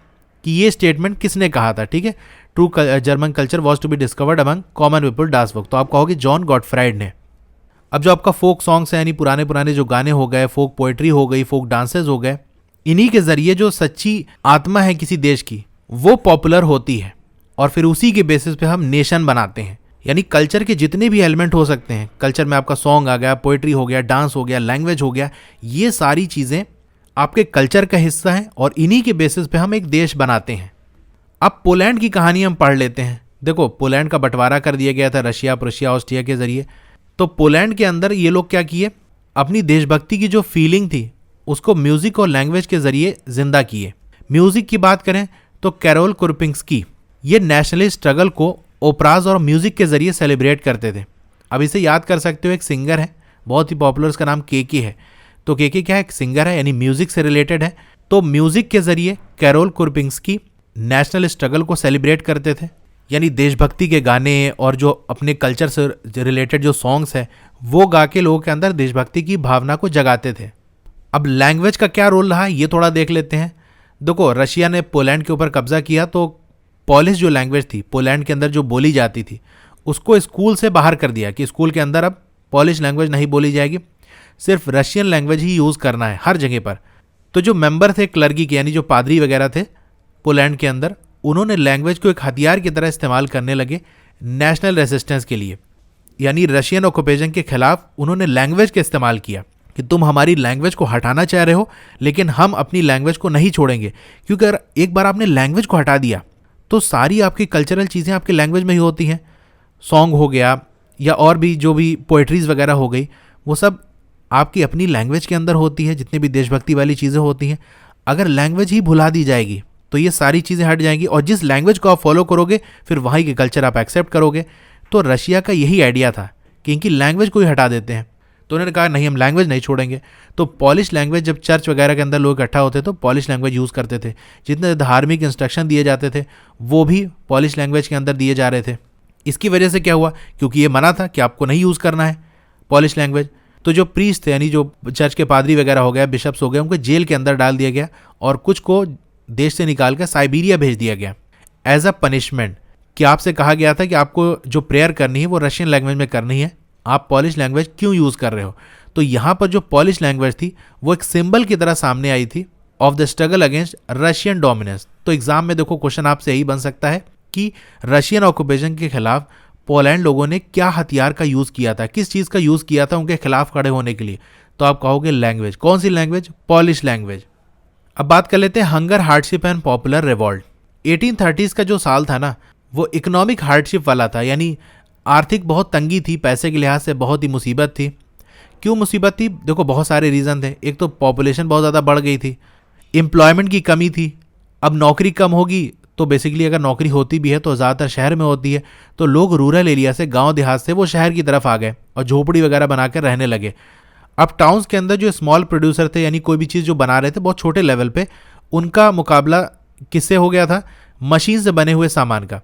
Speaker 1: कि ये स्टेटमेंट किसने कहा था, ठीक है। True German culture was to be discovered among common people, डास वोग। तो आप कहोगे जॉन गॉटफ्राइड ने। अब जो आपका फोक सॉन्ग्स है यानी पुराने पुराने जो गाने हो गए, फोक पोएट्री हो गई, फोक डांसेस हो गए, इन्हीं के जरिए जो सच्ची आत्मा है किसी देश की वो पॉपुलर होती है और फिर उसी के बेसिस पे हम नेशन बनाते हैं। यानी कल्चर के जितने भी एलिमेंट हो सकते हैं, कल्चर में आपका सॉन्ग आ गया, पोएट्री हो गया, डांस हो गया, लैंग्वेज हो गया, ये सारी चीज़ें आपके कल्चर का हिस्सा हैं और इन्हीं के बेसिस पे हम एक देश बनाते हैं। अब पोलैंड की कहानी हम पढ़ लेते हैं। देखो, पोलैंड का बंटवारा कर दिया गया था रशिया, प्रुशिया, ऑस्ट्रिया के जरिए। तो पोलैंड के अंदर ये लोग क्या किए, अपनी देशभक्ति की जो फीलिंग थी उसको म्यूजिक और लैंग्वेज के जरिए जिंदा किए। म्यूजिक की बात करें तो कैरोल कुरपिंस्की ये नेशनलिस्ट स्ट्रगल को ओपराज और म्यूजिक के जरिए सेलिब्रेट करते थे। अब इसे याद कर सकते हो, एक सिंगर है बहुत ही पॉपुलर, उसका नाम केके है। तो केके क्या है, एक सिंगर है, यानी म्यूजिक से रिलेटेड है। तो म्यूजिक के जरिए कैरोल कुरपिंस्की नेशनल स्ट्रगल को सेलिब्रेट करते थे, यानी देशभक्ति के गाने और जो अपने कल्चर से रिलेटेड जो सॉन्ग्स है वो गा के लोगों के अंदर देशभक्ति की भावना को जगाते थे। अब लैंग्वेज का क्या रोल रहा ये थोड़ा देख लेते हैं। देखो, रशिया ने पोलैंड के ऊपर कब्जा किया तो पॉलिश जो लैंग्वेज थी पोलैंड के अंदर जो बोली जाती थी उसको स्कूल से बाहर कर दिया कि स्कूल के अंदर अब पॉलिश लैंग्वेज नहीं बोली जाएगी, सिर्फ रशियन लैंग्वेज ही यूज़ करना है हर जगह पर। तो जो मेंबर थे क्लर्गी के, यानी जो पादरी वगैरह थे पोलैंड के अंदर, उन्होंने लैंग्वेज को एक हथियार की तरह इस्तेमाल करने लगे नेशनल रेसिस्टेंस के लिए, यानी रशियन ऑक्यूपेशन के खिलाफ उन्होंने लैंग्वेज का इस्तेमाल किया कि तुम हमारी लैंग्वेज को हटाना चाह रहे हो लेकिन हम अपनी लैंग्वेज को नहीं छोड़ेंगे, क्योंकि अगर एक बार आपने लैंग्वेज को हटा दिया तो सारी आपकी कल्चरल चीज़ें आपकी लैंग्वेज में ही होती हैं। सॉन्ग हो गया या और भी जो भी पोएट्रीज़ वगैरह हो गई, वो सब आपकी अपनी लैंग्वेज के अंदर होती है। जितनी भी देशभक्ति वाली चीज़ें होती हैं, अगर लैंग्वेज ही भुला दी जाएगी तो ये सारी चीज़ें हट जाएंगी और जिस लैंग्वेज को आप फॉलो करोगे फिर वहीं के कल्चर आप एक्सेप्ट करोगे। तो रशिया का यही आइडिया था कि इनकी लैंग्वेज को ही हटा देते हैं। तो उन्होंने कहा नहीं, हम लैंग्वेज नहीं छोड़ेंगे। तो पॉलिश लैंग्वेज, जब चर्च वगैरह के अंदर लोग इकट्ठा होते तो पॉलिश लैंग्वेज यूज़ करते थे। जितने धार्मिक इंस्ट्रक्शन दिए जाते थे वो भी पॉलिश लैंग्वेज के अंदर दिए जा रहे थे। इसकी वजह से क्या हुआ, क्योंकि ये मना था कि आपको नहीं यूज़ करना है पॉलिश लैंग्वेज, तो जो प्रीस्ट थे यानी जो चर्च के पादरी वगैरह हो गया, बिशप्स हो गए, उनको जेल के अंदर डाल दिया गया और कुछ को देश से निकाल कर साइबेरिया भेज दिया गया एज अ पनिशमेंट। कि आपसे कहा गया था कि आपको जो प्रेयर करनी है वो रशियन लैंग्वेज में करनी है, आप पॉलिश लैंग्वेज क्यों यूज़ कर रहे हो। तो यहाँ पर जो पॉलिश लैंग्वेज थी वो एक सिंबल की तरह सामने आई थी of the struggle against Russian dominance. तो एग्जाम में देखो क्वेश्चन आपसे यही बन सकता है कि रशियन ऑक्यूपेशन के खिलाफ पोलैंड लोगों ने क्या हथियार का यूज़ किया था, किस चीज़ का यूज़ किया था उनके खिलाफ खड़े होने के लिए। तो आप कहोगे लैंग्वेज। कौन सी लैंग्वेज? Polish language. अब बात कर लेते हैं hunger, hardship and popular revolt. 1830s का जो साल था ना वो इकोनॉमिक हार्डशिप वाला था, यानी आर्थिक बहुत तंगी थी, पैसे के लिहाज से बहुत ही मुसीबत थी। क्यों मुसीबत थी? देखो बहुत सारे रीज़न थे। एक तो पॉपुलेशन बहुत ज़्यादा बढ़ गई थी, एम्प्लॉयमेंट की कमी थी। अब नौकरी कम होगी तो बेसिकली अगर नौकरी होती भी है तो ज़्यादातर शहर में होती है, तो लोग रूरल एरिया से, गांव देहात से वो शहर की तरफ आ गए और झोपड़ी वगैरह बनाकर रहने लगे। अब टाउन्स के अंदर जो स्मॉल प्रोड्यूसर थे, यानी कोई भी चीज़ जो बना रहे थे बहुत छोटे लेवल पे, उनका मुकाबला किससे हो गया था? मशीन से बने हुए सामान का।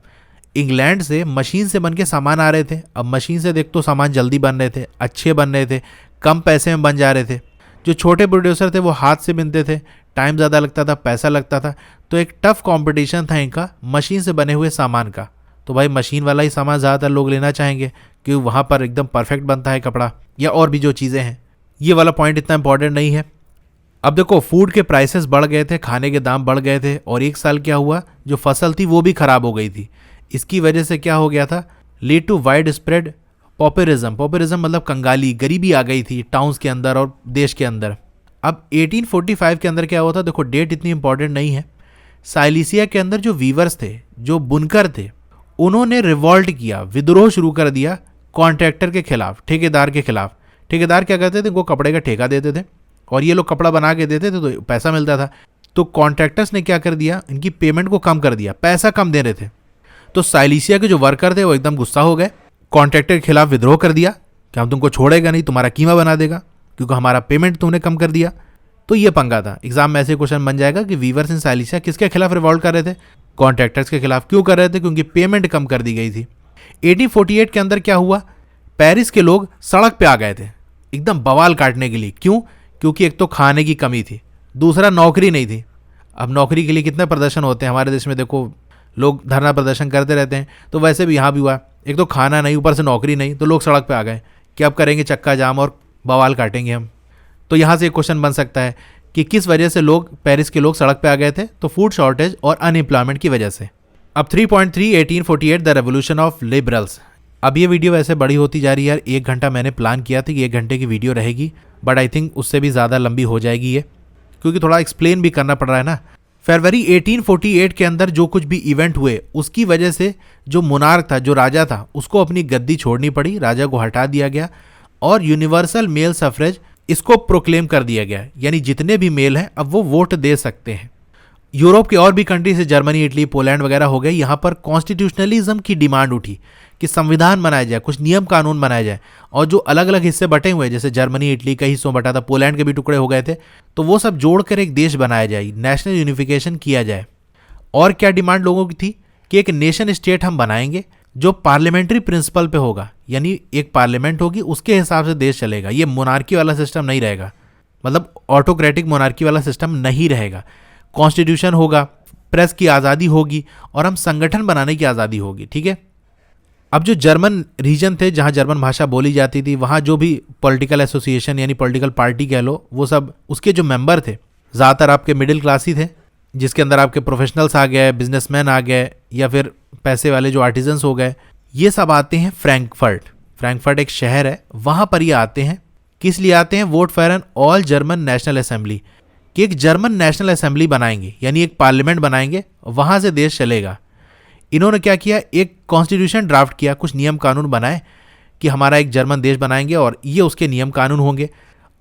Speaker 1: इंग्लैंड से मशीन से बन के सामान आ रहे थे। अब मशीन से देख तो सामान जल्दी बन रहे थे, अच्छे बन रहे थे, कम पैसे में बन जा रहे थे। जो छोटे प्रोड्यूसर थे वो हाथ से बिनते थे, टाइम ज़्यादा लगता था, पैसा लगता था। तो एक टफ कंपटीशन था इनका मशीन से बने हुए सामान का। तो भाई मशीन वाला ही सामान ज़्यादातर लोग लेना चाहेंगे क्योंकि वहाँ पर एकदम परफेक्ट बनता है कपड़ा, या और भी जो चीज़ें हैं। ये वाला पॉइंट इतना इंपॉर्टेंट नहीं है। अब देखो फूड के प्राइसेस बढ़ गए थे, खाने के दाम बढ़ गए थे, और एक साल क्या हुआ, जो फसल थी वो भी ख़राब हो गई थी। इसकी वजह से क्या हो गया था, lead to widespread populism. Populism मतलब कंगाली, गरीबी आ गई थी टाउन्स के अंदर और देश के अंदर। अब 1845 के अंदर क्या हुआ था, देखो डेट इतनी इंपॉर्टेंट नहीं है। साइलिसिया के अंदर जो वीवर्स थे, जो बुनकर थे, उन्होंने रिवॉल्ट किया, विद्रोह शुरू कर दिया कॉन्ट्रैक्टर के खिलाफ, ठेकेदार के खिलाफ। ठेकेदार क्या करते थे, वो कपड़े का ठेका देते थे और ये लोग कपड़ा बना के देते थे तो पैसा मिलता था। तो कॉन्ट्रैक्टर्स ने क्या कर दिया, इनकी पेमेंट को कम कर दिया, पैसा कम दे रहे थे। तो साइलिसिया के जो वर्कर थे वो एकदम गुस्सा हो गए, कॉन्ट्रैक्टर के खिलाफ विद्रोह कर दिया कि हम तुमको छोड़ेगा नहीं, तुम्हारा कीमा बना देगा क्योंकि हमारा पेमेंट तुमने कम कर दिया। तो ये पंगा था। एग्जाम में ऐसे क्वेश्चन बन जाएगा कि वीवर्स इन साइलिसिया किसके खिलाफ रिवॉल्ट कर रहे थे, कॉन्ट्रैक्टर्स के खिलाफ। क्यों कर रहे थे, क्योंकि पेमेंट कम कर दी गई थी। 1848 के अंदर क्या हुआ, पेरिस के लोग सड़क पे आ गए थे एकदम बवाल काटने के लिए। क्यों? क्योंकि एक तो खाने की कमी थी, दूसरा नौकरी नहीं थी। अब नौकरी के लिए कितने प्रदर्शन होते हैं हमारे देश में, देखो लोग धरना प्रदर्शन करते रहते हैं। तो वैसे भी यहाँ भी हुआ, एक तो खाना नहीं, ऊपर से नौकरी नहीं, तो लोग सड़क पे आ गए कि अब करेंगे चक्का जाम और बवाल काटेंगे हम। तो यहाँ से एक क्वेश्चन बन सकता है कि किस वजह से लोग, पेरिस के लोग सड़क पे आ गए थे? तो फूड शॉर्टेज और अनएम्प्लॉयमेंट की वजह से। अब 3.3 1848 द रेवोल्यूशन ऑफ लिबरल्स। अब ये वीडियो वैसे बड़ी होती जा रही है यार, 1 घंटा मैंने प्लान किया था कि 1 घंटे की वीडियो रहेगी, बट आई थिंक उससे भी ज़्यादा लंबी हो जाएगी ये, क्योंकि थोड़ा एक्सप्लेन भी करना पड़ रहा है ना। फरवरी 1848 के अंदर जो कुछ भी इवेंट हुए उसकी वजह से जो मोनार्क था, जो राजा था, उसको अपनी गद्दी छोड़नी पड़ी, राजा को हटा दिया गया और यूनिवर्सल मेल सफरेज इसको प्रोक्लेम कर दिया गया, यानी जितने भी मेल हैं अब वो वोट दे सकते हैं। यूरोप के और भी कंट्री से जर्मनी, इटली, पोलैंड वगैरह हो गए, यहाँ पर कॉन्स्टिट्यूशनलिज्म की डिमांड उठी कि संविधान बनाया जाए, कुछ नियम कानून बनाया जाए, और जो अलग अलग हिस्से बटे हुए, जैसे जर्मनी, इटली कई हिस्सों बटा था, पोलैंड के भी टुकड़े हो गए थे, तो वो सब जोड़कर एक देश बनाया जाए, नेशनल यूनिफिकेशन किया जाए। और क्या डिमांड लोगों की थी कि एक नेशन स्टेट हम बनाएंगे जो पार्लियामेंट्री प्रिंसिपल पे होगा, यानी एक पार्लियामेंट होगी, उसके हिसाब से देश चलेगा, ये मोनार्की वाला सिस्टम नहीं रहेगा, मतलब ऑटोक्रेटिक मोनार्की वाला सिस्टम नहीं रहेगा। कॉन्स्टिट्यूशन होगा, प्रेस की आज़ादी होगी और हम संगठन बनाने की आज़ादी होगी, ठीक है। अब जो जर्मन रीजन थे जहाँ जर्मन भाषा बोली जाती थी, वहाँ जो भी पॉलिटिकल एसोसिएशन यानी पॉलिटिकल पार्टी कह लो, वो सब उसके जो मेंबर थे ज़्यादातर आपके मिडिल क्लास ही थे, जिसके अंदर आपके प्रोफेशनल्स आ गए, बिजनेसमैन आ गए, या फिर पैसे वाले जो आर्टिजन्स हो गए, ये सब आते हैं फ्रैंकफर्ट। फ्रैंकफर्ट एक शहर है, वहाँ पर ये आते हैं। किस लिए आते हैं? Vote for an all German national assembly, कि एक जर्मन नेशनल असेंबली बनाएंगे, यानी एक पार्लियामेंट बनाएंगे, वहाँ से देश चलेगा। इन्होंने क्या किया? एक कॉन्स्टिट्यूशन ड्राफ्ट किया, कुछ नियम कानून बनाए कि हमारा एक जर्मन देश बनाएंगे और ये उसके नियम कानून होंगे,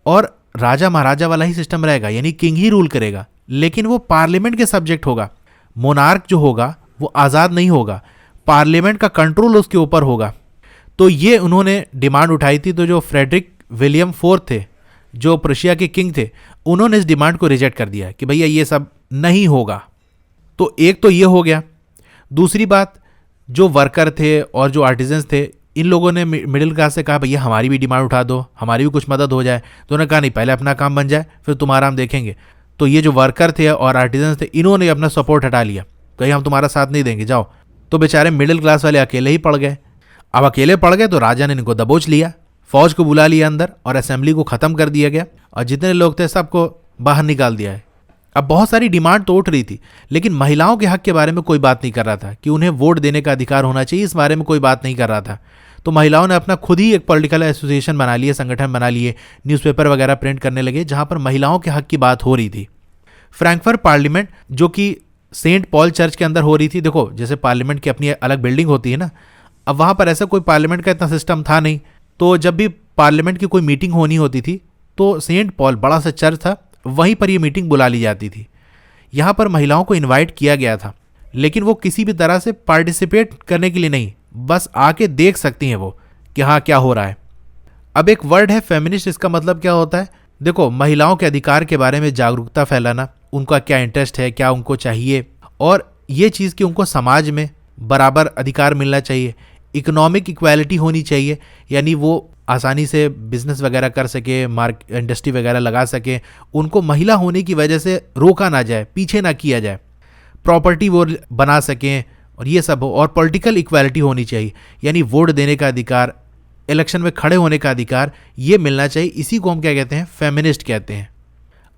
Speaker 1: और राजा महाराजा वाला ही सिस्टम रहेगा, यानी किंग ही रूल करेगा, लेकिन वो पार्लियामेंट के सब्जेक्ट होगा। मोनार्क जो होगा वो आज़ाद नहीं होगा, पार्लियामेंट का कंट्रोल उसके ऊपर होगा। तो ये उन्होंने डिमांड उठाई थी। तो जो फ्रेडरिक विलियम फोर्थ थे, जो प्रशिया के किंग थे, उन्होंने इस डिमांड को रिजेक्ट कर दिया कि भैया ये सब नहीं होगा। तो एक तो ये हो गया। दूसरी बात, जो वर्कर थे और जो आर्टिजन्स थे, इन लोगों ने मिडिल क्लास से कहा भैया हमारी भी डिमांड उठा दो, हमारी भी कुछ मदद हो जाए। तो उन्होंने कहा नहीं, पहले अपना काम बन जाए फिर तुम्हारा हम देखेंगे। तो ये जो वर्कर थे और आर्टिजन्स थे, इन्होंने अपना सपोर्ट हटा लिया, कहीं हम तुम्हारा साथ नहीं देंगे, जाओ। तो बेचारे मिडिल क्लास वाले अकेले ही पड़ गए। अब अकेले पड़ गए तो राजा ने इनको दबोच लिया, फौज को बुला लिया अंदर और असेंबली को ख़त्म कर दिया गया, और जितने लोग थे सबको बाहर निकाल दिया है। अब बहुत सारी डिमांड तो उठ रही थी, लेकिन महिलाओं के हक के बारे में कोई बात नहीं कर रहा था कि उन्हें वोट देने का अधिकार होना चाहिए, इस बारे में कोई बात नहीं कर रहा था। तो महिलाओं ने अपना खुद ही एक पॉलिटिकल एसोसिएशन बना लिए, संगठन बना लिए, न्यूज़पेपर वगैरह प्रिंट करने लगे, जहाँ पर महिलाओं के हक की बात हो रही थी। फ्रैंकफर्ट पार्लियामेंट, जो कि सेंट पॉल चर्च के अंदर हो रही थी, देखो जैसे पार्लियामेंट की अपनी अलग बिल्डिंग होती है ना, अब वहाँ पर ऐसा कोई पार्लियामेंट का इतना सिस्टम था नहीं। तो जब भी पार्लियामेंट की कोई मीटिंग होनी होती थी तो सेंट पॉल, बड़ा सा चर्च था, वहीं पर ये मीटिंग बुला ली जाती थी। यहाँ पर महिलाओं को इनवाइट किया गया था, लेकिन वो किसी भी तरह से पार्टिसिपेट करने के लिए नहीं, बस आके देख सकती हैं वो कि हाँ क्या हो रहा है। अब एक वर्ड है फेमिनिस्ट, इसका मतलब क्या होता है? देखो, महिलाओं के अधिकार के बारे में जागरूकता फैलाना, उनका क्या इंटरेस्ट है, क्या उनको चाहिए, और ये चीज़ कि उनको समाज में बराबर अधिकार मिलना चाहिए, इकोनॉमिक इक्वालिटी होनी चाहिए, यानी वो आसानी से बिजनेस वगैरह कर सके, इंडस्ट्री वगैरह लगा सके, उनको महिला होने की वजह से रोका ना जाए, पीछे ना किया जाए, प्रॉपर्टी वो बना सकें, और ये सब हो। और पॉलिटिकल इक्वालिटी होनी चाहिए, यानी वोट देने का अधिकार, इलेक्शन में खड़े होने का अधिकार, ये मिलना चाहिए। इसी को हम क्या कहते हैं? फेमिनिस्ट कहते हैं।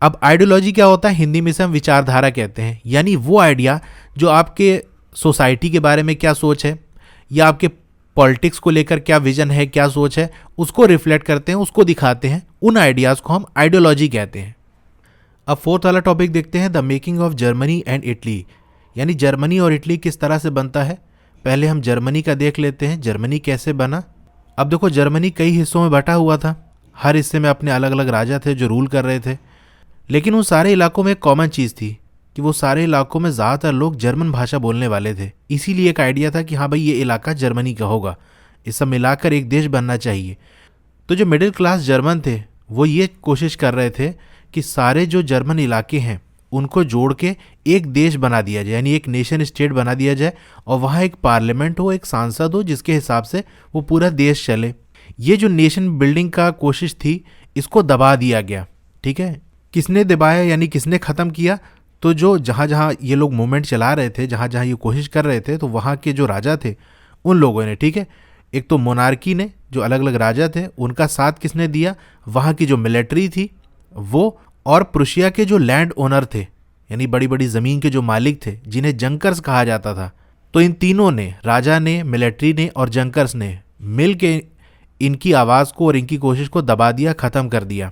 Speaker 1: अब आइडियोलॉजी क्या होता है? हिंदी में से हम विचारधारा कहते हैं, यानी वो आइडिया जो आपके सोसाइटी के बारे में क्या सोच है, या आपके पॉलिटिक्स को लेकर क्या विजन है, क्या सोच है, उसको रिफ्लेक्ट करते हैं, उसको दिखाते हैं। उन आइडियाज़ को हम आइडियोलॉजी कहते हैं। अब फोर्थ वाला टॉपिक देखते हैं, the making of Germany and Italy, यानी जर्मनी और इटली किस तरह से बनता है। पहले हम जर्मनी का देख लेते हैं, जर्मनी कैसे बना। अब देखो, जर्मनी कई हिस्सों में बटा हुआ था, हर हिस्से में अपने अलग अलग राजा थे जो रूल कर रहे थे, लेकिन उन सारे इलाकों में एक कॉमन चीज़ थी कि वो सारे इलाकों में ज़्यादातर लोग जर्मन भाषा बोलने वाले थे। इसीलिए एक आइडिया था कि हाँ भाई, ये इलाका जर्मनी का होगा, इस सब मिलाकर एक देश बनना चाहिए। तो जो मिडिल क्लास जर्मन थे वो ये कोशिश कर रहे थे कि सारे जो जर्मन इलाके हैं उनको जोड़ के एक देश बना दिया जाए, यानी एक नेशन स्टेट बना दिया जाए, और वहाँ एक पार्लियामेंट हो, एक सांसद हो, जिसके हिसाब से वो पूरा देश चले। ये जो नेशन बिल्डिंग का कोशिश थी, इसको दबा दिया गया। ठीक है, किसने दबाया, यानी किसने ख़त्म किया? तो जो जहाँ जहाँ ये लोग मूवमेंट चला रहे थे, जहाँ जहाँ ये कोशिश कर रहे थे, तो वहाँ के जो राजा थे उन लोगों ने, ठीक है, एक तो मोनार्की ने, जो अलग अलग राजा थे उनका साथ किसने दिया, वहाँ की जो मिलिट्री थी वो, और प्रुशिया के जो लैंड ओनर थे यानी बड़ी बड़ी ज़मीन के जो मालिक थे जिन्हें जंकर्स कहा जाता था। तो इन तीनों ने, राजा ने, मिलिट्री ने और जंकर्स ने मिल के इनकी आवाज़ को और इनकी कोशिश को दबा दिया, ख़त्म कर दिया।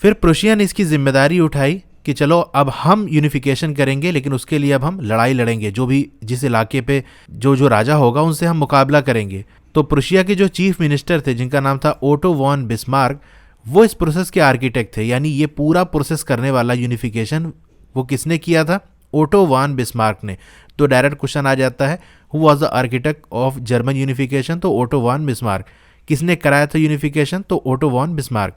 Speaker 1: फिर प्रुशिया ने इसकी जिम्मेदारी उठाई कि चलो अब हम यूनिफिकेशन करेंगे, लेकिन उसके लिए अब हम लड़ाई लड़ेंगे, जो भी जिस इलाके पे जो राजा होगा उनसे हम मुकाबला करेंगे। तो प्रुशिया के जो चीफ मिनिस्टर थे जिनका नाम था ओटो वॉन बिस्मार्क, वो इस प्रोसेस के आर्किटेक्ट थे। यानी ये पूरा प्रोसेस करने वाला यूनिफिकेशन वो किसने किया था, ओटो वॉन बिस्मार्क ने। तो डायरेक्ट क्वेश्चन आ जाता है, who was the architect of German unification, तो ओटो वॉन बिस्मार्क। किसने कराया था यूनिफिकेशन, तो ओटो वॉन बिस्मार्क।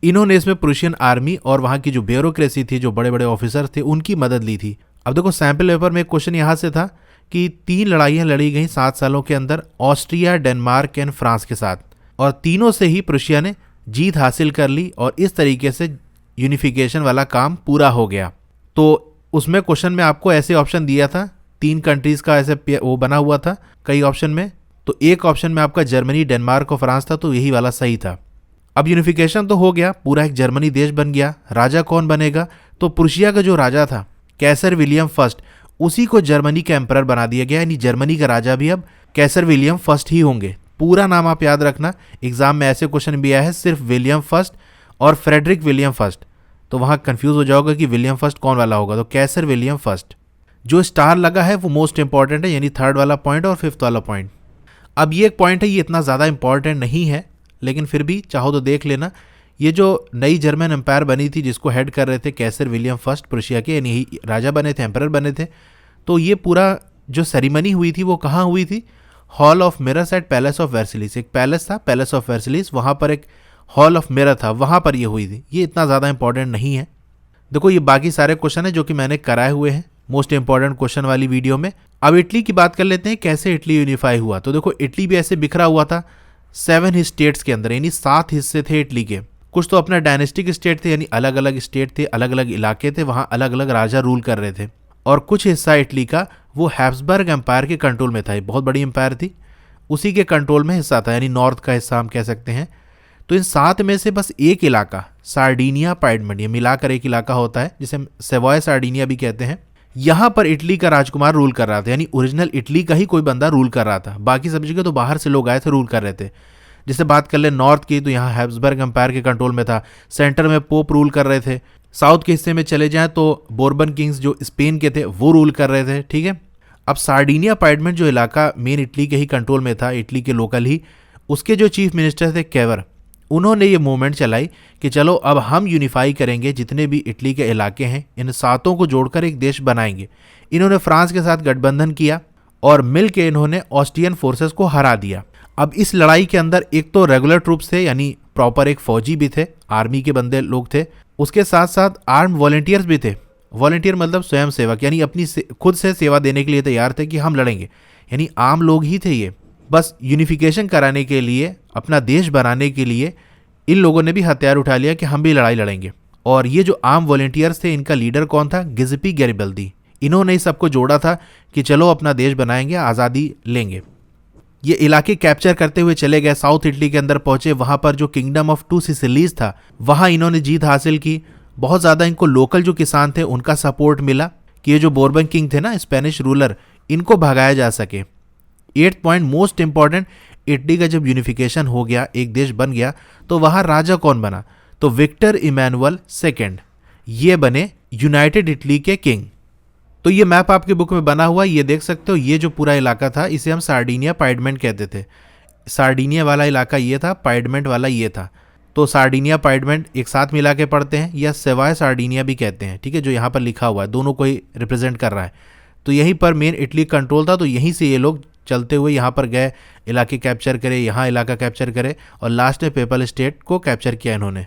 Speaker 1: इन्होंने इसमें प्रुशियन आर्मी और वहाँ की जो ब्यूरोक्रेसी थी, जो बड़े बड़े ऑफिसर थे, उनकी मदद ली थी। अब देखो सैम्पल पेपर में एक क्वेश्चन यहाँ से था कि 3 लड़ाइयाँ लड़ी गई 7 सालों के अंदर ऑस्ट्रिया, डेनमार्क एंड फ्रांस के साथ, और तीनों से ही प्रुशिया ने जीत हासिल कर ली और इस तरीके से यूनिफिकेशन वाला काम पूरा हो गया। तो उसमें क्वेश्चन में आपको ऐसे ऑप्शन दिया था, 3 कंट्रीज़ का ऐसे वो बना हुआ था कई ऑप्शन में। तो एक ऑप्शन में आपका जर्मनी, डेनमार्क और फ्रांस था, तो यही वाला सही था। अब यूनिफिकेशन तो हो गया, पूरा एक जर्मनी देश बन गया। राजा कौन बनेगा, तो प्रुशिया का जो राजा था कैसर विलियम फर्स्ट, उसी को जर्मनी का एम्परर बना दिया गया। यानी जर्मनी का राजा भी अब कैसर विलियम फर्स्ट ही होंगे। पूरा नाम आप याद रखना, एग्जाम में ऐसे क्वेश्चन भी आया है सिर्फ विलियम फर्स्ट और फ्रेडरिक विलियम फर्स्ट, तो वहाँ कंफ्यूज हो जाओगे कि विलियम फर्स्ट कौन वाला होगा। तो कैसर विलियम फर्स्ट। जो स्टार लगा है वो मोस्ट इंपॉर्टेंट है, यानी 3rd वाला पॉइंट और 5th वाला पॉइंट। अब ये एक पॉइंट है, ये इतना ज़्यादा इंपॉर्टेंट नहीं है, लेकिन फिर भी चाहो तो देख लेना। ये जो नई जर्मन एम्पायर बनी थी जिसको हेड कर रहे थे कैसर विलियम फर्स्ट प्रुशिया के, यानी राजा बने थे, एम्परर बने थे। तो ये पूरा जो सेरेमनी हुई थी वो कहाँ हुई थी, hall of mirrors at palace of Versailles. एक पैलेस था, पैलेस ऑफ वर्सिलिस, वहाँ पर एक हॉल ऑफ मिरर था, वहाँ पर ये हुई थी। ये इतना ज़्यादा इंपॉर्टेंट नहीं है। देखो ये बाकी सारे क्वेश्चन है जो कि मैंने कराए हुए हैं मोस्ट इंपॉर्टेंट क्वेश्चन वाली वीडियो में। अब इटली की बात कर लेते हैं, कैसे इटली यूनिफाई हुआ। तो देखो इटली भी ऐसे बिखरा हुआ था 7 स्टेट्स के अंदर, यानी 7 हिस्से थे इटली के। कुछ तो अपना डायनेस्टिक स्टेट थे, यानी अलग अलग स्टेट थे, अलग अलग इलाके थे, वहाँ अलग अलग राजा रूल कर रहे थे। और कुछ हिस्सा इटली का वो हैब्सबर्ग एम्पायर के कंट्रोल में था, बहुत बड़ी एम्पायर थी, उसी के कंट्रोल में हिस्सा था, यानी नॉर्थ का हिस्सा हम कह सकते हैं। तो इन 7 में से बस एक इलाका सार्डिनिया पाइडमेंट, ये मिलाकर एक इलाका होता है जिसे सेवॉय सार्डिनिया भी कहते हैं, यहाँ पर इटली का राजकुमार रूल कर रहा था। यानी ओरिजिनल इटली का ही कोई बंदा रूल कर रहा था, बाकी सब जगह तो बाहर से लोग आए थे रूल कर रहे थे। जैसे बात कर ले नॉर्थ की, तो यहाँ हैब्सबर्ग एम्पायर के कंट्रोल में था, सेंटर में पोप रूल कर रहे थे। साउथ के हिस्से में चले जाएं तो बोर्बन किंग्स जो स्पेन के थे वो रूल कर रहे थे, ठीक है। अब सार्डिनिया पाइडमेंट जो इलाका मेन इटली के ही कंट्रोल में था, इटली के लोकल ही, उसके जो चीफ मिनिस्टर थे कैवर, उन्होंने ये मूवमेंट चलाई कि चलो अब हम यूनिफाई करेंगे, जितने भी इटली के इलाके हैं इन 7 को जोड़कर एक देश बनाएंगे। इन्होंने फ्रांस के साथ गठबंधन किया और मिल के इन्होंने ऑस्ट्रियन फोर्सेस को हरा दिया। अब इस लड़ाई के अंदर एक तो रेगुलर ट्रूप्स थे, यानी प्रॉपर एक फौजी भी थे, आर्मी के बंदे लोग थे, उसके साथ साथ आर्म्ड वॉलंटियर्स भी थे। वॉलंटियर मतलब स्वयं सेवक, यानी अपनी खुद से सेवा देने के लिए तैयार थे कि हम लड़ेंगे, यानी आम लोग ही थे ये। बस यूनिफिकेशन कराने के लिए, अपना देश बनाने के लिए इन लोगों ने भी हथियार उठा लिया कि हम भी लड़ाई लड़ेंगे। और ये जो आर्म वॉलंटियर्स थे, इनका लीडर कौन था, गिज़ेप्पे गैरिबल्दी। इन्होंने इस सबको जोड़ा था कि चलो अपना देश बनाएंगे, आज़ादी लेंगे। ये इलाके कैप्चर करते हुए चले गए, साउथ इटली के अंदर पहुंचे, वहां पर जो किंगडम ऑफ 2 सिसिलीज था वहां इन्होंने जीत हासिल की। बहुत ज़्यादा इनको लोकल जो किसान थे उनका सपोर्ट मिला कि ये जो बोर्बन किंग थे ना, स्पेनिश रूलर, इनको भगाया जा सके। 8th point most important, Italy का जब यूनिफिकेशन हो गया, एक देश बन गया, तो वहाँ राजा कौन बना, तो विक्टर इमैनुअल II, ये बने यूनाइटेड इटली के किंग। तो ये मैप आपकी बुक में बना हुआ, ये देख सकते हो। ये जो पूरा इलाका था इसे हम सार्डिनिया पाइडमेंट कहते थे। सार्डिनिया वाला इलाका ये था, पाइडमेंट वाला ये था। तो सार्डिनिया पाइडमेंट एक साथ मिला के पढ़ते हैं, या सेवाय सार्डिनिया भी कहते हैं, ठीक है, जो यहाँ पर लिखा हुआ है, दोनों को ही रिप्रेजेंट कर रहा है। तो यहीं पर मेन इटली कंट्रोल था, तो यहीं से ये लोग चलते हुए यहाँ पर गए, इलाके कैप्चर करे, यहाँ इलाका कैप्चर करे, और लास्ट में पेपल स्टेट को कैप्चर किया इन्होंने।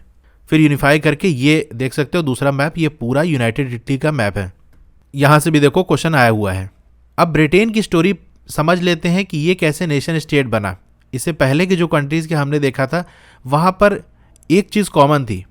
Speaker 1: फिर यूनिफाई करके, ये देख सकते हो दूसरा मैप, ये पूरा यूनाइटेड इटली का मैप है। यहाँ से भी देखो क्वेश्चन आया हुआ है। अब ब्रिटेन की स्टोरी समझ लेते हैं कि ये कैसे नेशन स्टेट बना। इससे पहले के जो कंट्रीज़ के हमने देखा था, वहाँ पर एक चीज़ कॉमन थी,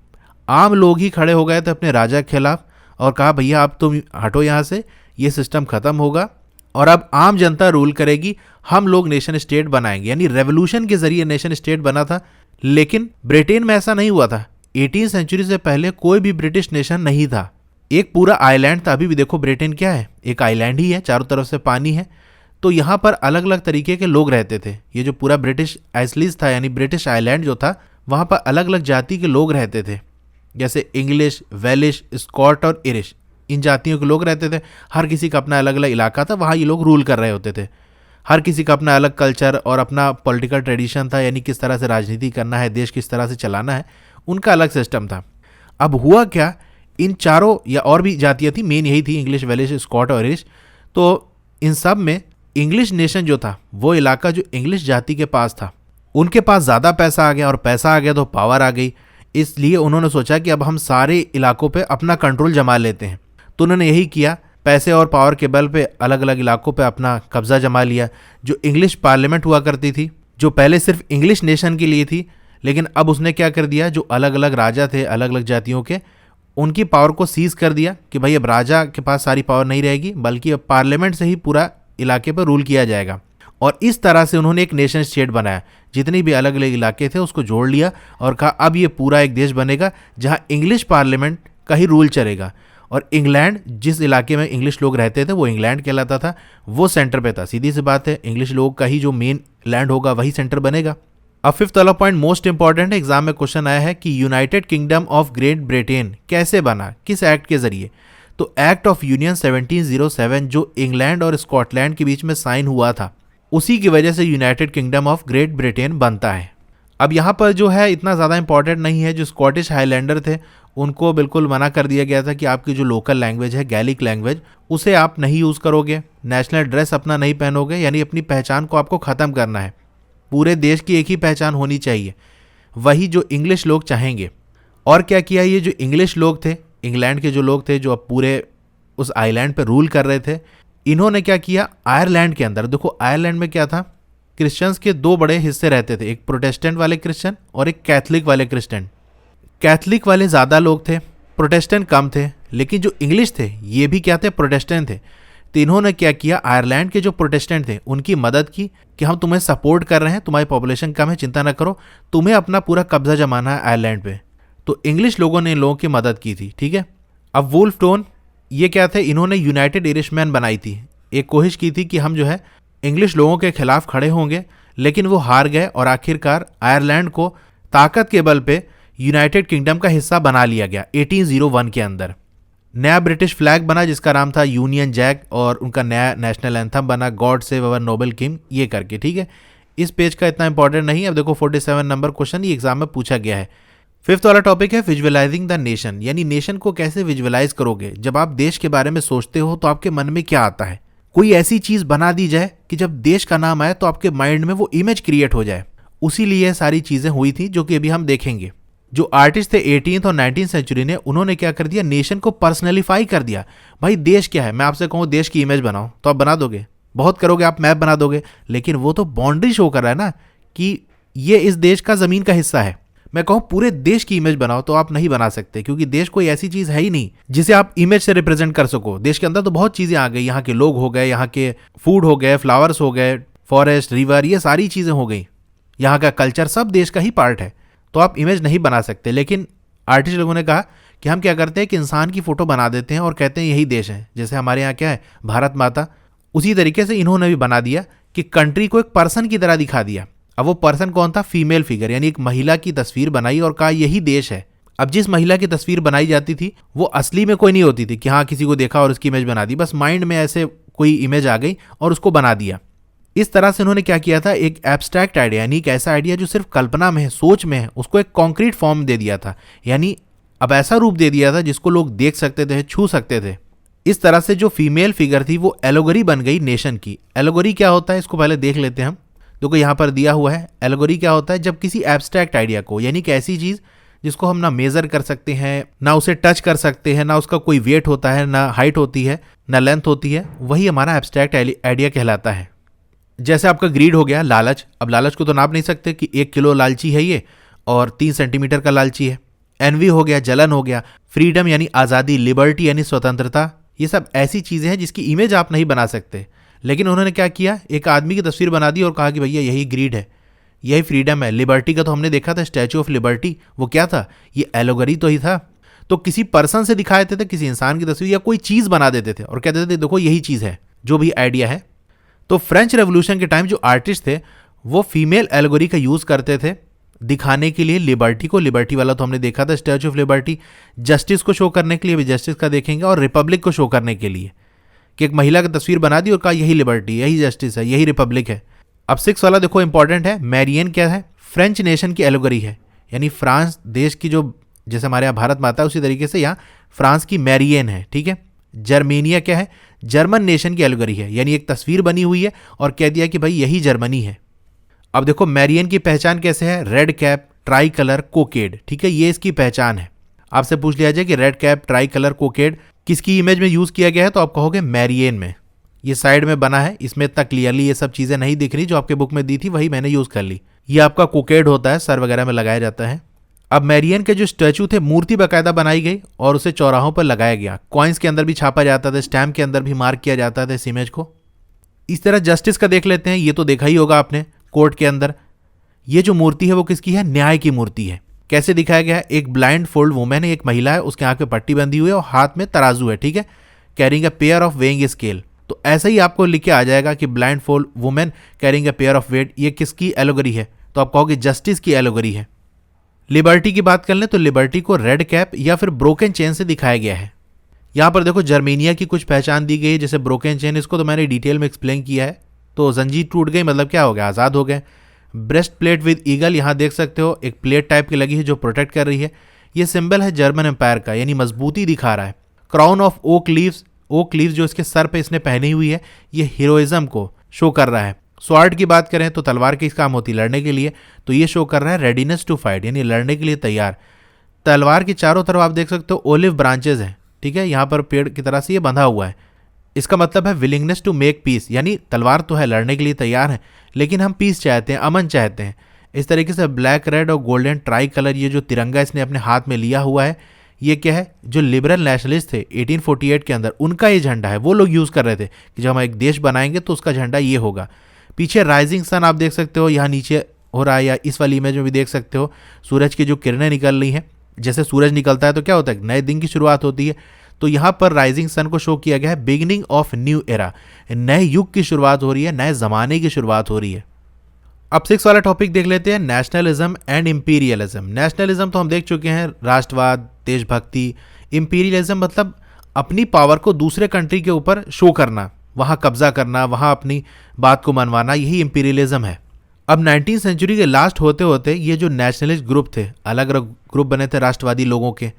Speaker 1: आम लोग ही खड़े हो गए थे अपने राजा के खिलाफ और कहा भैया अब तुम हटो यहाँ से, ये सिस्टम ख़त्म होगा और अब आम जनता रूल करेगी, हम लोग नेशन स्टेट बनाएंगे। यानी रेवोल्यूशन के जरिए नेशन स्टेट बना था। लेकिन ब्रिटेन में ऐसा नहीं हुआ था। 18वीं सेंचुरी से पहले कोई भी ब्रिटिश नेशन नहीं था। एक पूरा आइलैंड था। अभी भी देखो ब्रिटेन क्या है, एक आइलैंड ही है, चारों तरफ से पानी है। तो यहाँ पर अलग अलग तरीके के लोग रहते थे। ये जो पूरा ब्रिटिश आइसलीज था, यानी ब्रिटिश आइलैंड जो था, वहाँ पर अलग अलग जाति के लोग रहते थे, जैसे इंग्लिश, वेलिश, स्कॉट और इरिश, इन जातियों के लोग रहते थे। हर किसी का अपना अलग अलग इलाका था, वहाँ ये लोग रूल कर रहे होते थे। हर किसी का अपना अलग कल्चर और अपना पॉलिटिकल ट्रेडिशन था, यानी किस तरह से राजनीति करना है, देश किस तरह से चलाना है, उनका अलग सिस्टम था। अब हुआ क्या, इन चारों या और भी जातियाँ थी, मेन यही थी, इंग्लिश, वेलिश, स्कॉट और इरिश। तो इन सब में इंग्लिश नेशन जो था, वो इलाका जो इंग्लिश जाति के पास था, उनके पास ज़्यादा पैसा आ गया, और पैसा आ गया तो पावर आ गई। इसलिए उन्होंने सोचा कि अब हम सारे इलाकों पे अपना कंट्रोल जमा लेते हैं। तो उन्होंने यही किया, पैसे और पावर के बल पे अलग अलग इलाकों पे अपना कब्जा जमा लिया। जो इंग्लिश पार्लियामेंट हुआ करती थी, जो पहले सिर्फ इंग्लिश नेशन के लिए थी, लेकिन अब उसने क्या कर दिया, जो अलग अलग राजा थे अलग अलग जातियों के, उनकी पावर को सीज कर दिया कि भाई अब राजा के पास सारी पावर नहीं रहेगी, बल्कि अब पार्लियामेंट से ही पूरा इलाके पर रूल किया जाएगा। और इस तरह से उन्होंने एक नेशन स्टेट बनाया। जितने भी अलग अलग इलाके थे उसको जोड़ लिया और कहा अब ये पूरा एक देश बनेगा जहां इंग्लिश पार्लियामेंट का ही रूल चलेगा। और इंग्लैंड, जिस इलाके में इंग्लिश लोग रहते थे वो इंग्लैंड कहलाता था, वो सेंटर पे था। सीधी सी बात है, इंग्लिश लोगों का ही जो मेन लैंड होगा वही सेंटर बनेगा। अब फिफ्थ वाला पॉइंट मोस्ट इंपॉर्टेंट है, एग्जाम में क्वेश्चन आया है कि United kingdom of great Britain कैसे बना, किस एक्ट के जरिए। तो एक्ट ऑफ यूनियन 1707 जो इंग्लैंड और स्कॉटलैंड के बीच में साइन हुआ था, उसी की वजह से United kingdom of great Britain बनता है। अब यहाँ पर जो है इतना ज़्यादा इंपॉर्टेंट नहीं है। जो स्कॉटिश हाईलैंडर थे उनको बिल्कुल मना कर दिया गया था कि आपकी जो लोकल लैंग्वेज है, गैलिक लैंग्वेज, उसे आप नहीं यूज़ करोगे, नेशनल ड्रेस अपना नहीं पहनोगे, यानी अपनी पहचान को आपको ख़त्म करना है। पूरे देश की एक ही पहचान होनी चाहिए, वही जो इंग्लिश लोग चाहेंगे। और क्या किया, ये जो इंग्लिश लोग थे, इंग्लैंड के जो लोग थे, जो अब पूरे उस आइलैंड पर रूल कर रहे थे, इन्होंने क्या किया, आयरलैंड के अंदर, देखो आयरलैंड में क्या था, क्रिश्चियंस के दो बड़े हिस्से रहते थे, एक प्रोटेस्टेंट वाले क्रिश्चियन और एक कैथलिक वाले क्रिश्चियन। कैथलिक वाले ज़्यादा लोग थे, प्रोटेस्टेंट कम थे। लेकिन जो इंग्लिश थे ये भी क्या थे, प्रोटेस्टेंट थे। तो इन्होंने क्या किया, आयरलैंड के जो प्रोटेस्टेंट थे उनकी मदद की कि हम तुम्हें सपोर्ट कर रहे हैं, तुम्हारी पॉपुलेशन कम है, चिंता ना करो, तुम्हें अपना पूरा कब्जा जमाना है आयरलैंड पे। तो इंग्लिश लोगों ने इन लोगों की मदद की थी, ठीक है। अब वुल्फ टोन ये क्या थे, इन्होंने यूनाइटेड इरिशमैन बनाई थी। एक कोशिश की थी कि हम जो है इंग्लिश लोगों के खिलाफ खड़े होंगे, लेकिन वो हार गए और आखिरकार आयरलैंड को ताकत के बल पे यूनाइटेड किंगडम का हिस्सा बना लिया गया 1801 के अंदर। नया ब्रिटिश फ्लैग बना जिसका नाम था यूनियन जैक, और उनका नया नेशनल एंथम बना God save our Nobel king, ये करके, ठीक है। इस पेज का इतना इंपॉर्टेंट नहीं है। अब देखो 47 नंबर क्वेश्चन ये एग्जाम में पूछा गया है। फिफ्थ वाला टॉपिक है विजुअलाइजिंग द नेशन, यानी नेशन को कैसे विजुअलाइज करोगे। जब आप देश के बारे में सोचते हो तो आपके मन में क्या आता है, कोई ऐसी चीज बना दी जाए कि जब देश का नाम आए तो आपके माइंड में वो इमेज क्रिएट हो जाए। उसी लिए सारी चीजें हुई थी जो कि अभी हम देखेंगे। जो आर्टिस्ट थे 18th और 19th सेंचुरी ने, उन्होंने क्या कर दिया, नेशन को पर्सनलीफाई कर दिया। भाई देश क्या है, मैं आपसे कहूँ देश की इमेज बनाओ तो आप बना दोगे, बहुत करोगे, आप मैप बना दोगे, लेकिन वो तो बाउंड्री शो कर रहा है ना कि ये इस देश का जमीन का हिस्सा है। मैं कहूँ पूरे देश की इमेज बनाओ तो आप नहीं बना सकते, क्योंकि देश कोई ऐसी चीज है ही नहीं जिसे आप इमेज से रिप्रेजेंट कर सको। देश के अंदर तो बहुत चीजें आ गई, यहाँ के लोग हो गए, यहाँ के फूड हो गए, फ्लावर्स हो गए, फॉरेस्ट, रिवर, ये सारी चीजें हो गई, यहाँ का कल्चर सब देश का ही पार्ट है, तो आप इमेज नहीं बना सकते। लेकिन आर्टिस्ट लोगों ने कहा कि हम क्या करते हैं कि इंसान की फोटो बना देते हैं और कहते हैं यही देश है। जैसे हमारे यहाँ क्या है, भारत माता, उसी तरीके से इन्होंने भी बना दिया कि कंट्री को एक पर्सन की तरह दिखा दिया। अब वो पर्सन कौन था, फीमेल फिगर, यानी एक महिला की तस्वीर बनाई और कहा यही देश है। अब जिस महिला की तस्वीर बनाई जाती थी वो असली में कोई नहीं होती थी कि हाँ किसी को देखा और उसकी इमेज बना दी, बस माइंड में ऐसे कोई इमेज आ गई और उसको बना दिया। इस तरह से उन्होंने क्या किया था, एक एब्स्ट्रैक्ट आइडिया, यानी एक ऐसा आइडिया जो सिर्फ कल्पना में है, सोच में है, उसको एक कॉन्क्रीट फॉर्म दे दिया था। यानी अब ऐसा रूप दे दिया था जिसको लोग देख सकते थे, छू सकते थे। इस तरह से जो फीमेल फिगर थी वो एलोगरी बन गई नेशन की। एलोगरी क्या होता है इसको पहले देख लेते हैं हम। देखो यहाँ पर दिया हुआ है, एलोगरी क्या होता है, जब किसी एब्स्ट्रैक्ट आइडिया को, यानी कि ऐसी चीज जिसको हम ना मेजर कर सकते हैं, ना उसे टच कर सकते हैं, ना उसका कोई वेट होता है, ना हाइट होती है, ना लेंथ होती है, वही हमारा एब्स्ट्रैक्ट आइडिया कहलाता है। जैसे आपका ग्रीड हो गया, लालच। अब लालच को तो नाप नहीं सकते कि 1 किलो लालची है ये और 3 सेंटीमीटर का लालची है। एनवी हो गया, जलन हो गया। फ्रीडम यानी आज़ादी, लिबर्टी यानी स्वतंत्रता, ये सब ऐसी चीज़ें हैं जिसकी इमेज आप नहीं बना सकते, लेकिन उन्होंने क्या किया, एक आदमी की तस्वीर बना दी और कहा कि भैया यही ग्रीड है, यही फ्रीडम है। लिबर्टी का तो हमने देखा था स्टैचू ऑफ लिबर्टी, वो क्या था, ये एलोगरी तो ही था। तो किसी पर्सन से दिखा देते थे, किसी इंसान की तस्वीर या कोई चीज़ बना देते थे और कहते थे देखो यही चीज़ है, जो भी आइडिया है। तो फ्रेंच रेवोल्यूशन के टाइम जो आर्टिस्ट थे वो फीमेल एलोगरी का यूज़ करते थे दिखाने के लिए लिबर्टी को। लिबर्टी वाला तो हमने देखा था स्टैचू ऑफ लिबर्टी, जस्टिस को शो करने के लिए भी जस्टिस का देखेंगे, और रिपब्लिक को शो करने के लिए कि एक महिला की तस्वीर बना दी और कहा यही लिबर्टी, यही जस्टिस है, यही रिपब्लिक है। अब 6 वाला देखो इंपॉर्टेंट है, मैरियन क्या है, फ्रेंच नेशन की एलोगरी है, यानी फ्रांस देश की, जो जैसे हमारे यहाँ भारत माता है उसी तरीके से यहाँ फ्रांस की मैरियन है, ठीक है। जर्मेनिया क्या है, जर्मन नेशन की एलोगरी है, यानी एक तस्वीर बनी हुई है और कह दिया कि भाई यही जर्मनी है। अब देखो मैरियन की पहचान कैसे है, रेड कैप, ट्राई कलर, कोकेड, ठीक है, ये इसकी पहचान है। आपसे पूछ लिया जाए कि रेड कैप, ट्राई कलर, कोकेड किसकी इमेज में यूज किया गया है, तो आप कहोगे मैरियन में। ये साइड में बना है, इसमें इतना क्लियरली ये सब चीजें नहीं दिख रही, जो आपके बुक में दी थी वही मैंने यूज कर ली। ये आपका कोकेड होता है, सर वगैरह में लगाया जाता है। अब मैरियन के जो स्टैचू थे, मूर्ति बाकायदा बनाई गई और उसे चौराहों पर लगाया गया, कॉइन्स के अंदर भी छापा जाता था, स्टैम्प के अंदर भी मार्क किया जाता था इस इमेज को। इस तरह जस्टिस का देख लेते हैं, ये तो देखा ही होगा आपने कोर्ट के अंदर। ये जो मूर्ति है वो किसकी है, न्याय की मूर्ति है। कैसे दिखाया गया है, एक ब्लाइंड फोल्ड वुमेन है, एक महिला है, उसके आंख पे पट्टी बंधी हुई है और हाथ में तराजू है, ठीक है, carrying a pair of weighing scale. तो ऐसा ही आपको लिख के आ जाएगा कि blindfold women carrying a pair of weight, ये किसकी एलोगरी है, तो आप कहोगे जस्टिस की एलोगरी है। लिबर्टी की बात कर लें तो लिबर्टी को रेड कैप या फिर ब्रोकन चेन से दिखाया गया है। यहाँ पर देखो जर्मेनिया की कुछ पहचान दी गई है, जैसे ब्रोकन चेन, इसको तो मैंने डिटेल में एक्सप्लेन किया है। तो जंजीर टूट गई मतलब क्या हो गया, आज़ाद हो गए। ब्रेस्ट प्लेट विद ईगल, यहाँ देख सकते हो एक प्लेट टाइप की लगी है जो प्रोटेक्ट कर रही है, ये सिंबल है जर्मन एम्पायर का, यानी मजबूती दिखा रहा है। Crown of oak leaves, okay leaves जो इसके सर पे इसने पहनी हुई है, ये हीरोइज्म को शो कर रहा है। स्वॉर्ड की बात करें तो तलवार किस काम होती है, लड़ने के लिए, तो ये शो कर रहा है रेडीनेस टू फाइट, यानी लड़ने के लिए तैयार। तलवार की चारों तरफ आप देख सकते हो ओलिव ब्रांचेज हैं, ठीक है, यहाँ पर पेड़ की तरह से ये बंधा हुआ है। इसका मतलब है विलिंगनेस टू मेक पीस, यानी तलवार तो है, लड़ने के लिए तैयार है, लेकिन हम पीस चाहते हैं, अमन चाहते हैं। इस तरीके से ब्लैक, रेड और गोल्डन ट्राई कलर, ये जो तिरंगा इसने अपने हाथ में लिया हुआ है, ये क्या है, जो लिबरल नेशनलिस्ट थे 1848 के अंदर, उनका ये झंडा है। वो लोग यूज़ कर रहे थे कि जब हम एक देश बनाएंगे तो उसका झंडा ये होगा। पीछे राइजिंग सन आप देख सकते हो, यहाँ नीचे हो रहा है, या इस वाली इमेज में भी देख सकते हो, सूरज की जो किरणें निकल रही हैं। जैसे सूरज निकलता है तो क्या होता है, नए दिन की शुरुआत होती है। तो यहाँ पर राइजिंग सन को शो किया गया है, बिगिनिंग ऑफ न्यू एरा, नए युग की शुरुआत हो रही है, नए ज़माने की शुरुआत हो रही है। अब 6 वाला टॉपिक देख लेते हैं, नेशनलिज्म एंड इंपीरियलिज्म। नेशनलिज्म तो हम देख चुके हैं, राष्ट्रवाद, देशभक्ति। इंपीरियलिज्म मतलब अपनी पावर को दूसरे कंट्री के ऊपर शो करना, वहाँ कब्जा करना, वहाँ अपनी बात को मनवाना, यही इंपीरियलिज्म है। अब 19वीं सेंचुरी के लास्ट होते होते ये जो नेशनलिस्ट ग्रुप थे, अलग अलग ग्रुप बने थे राष्ट्रवादी लोगों के,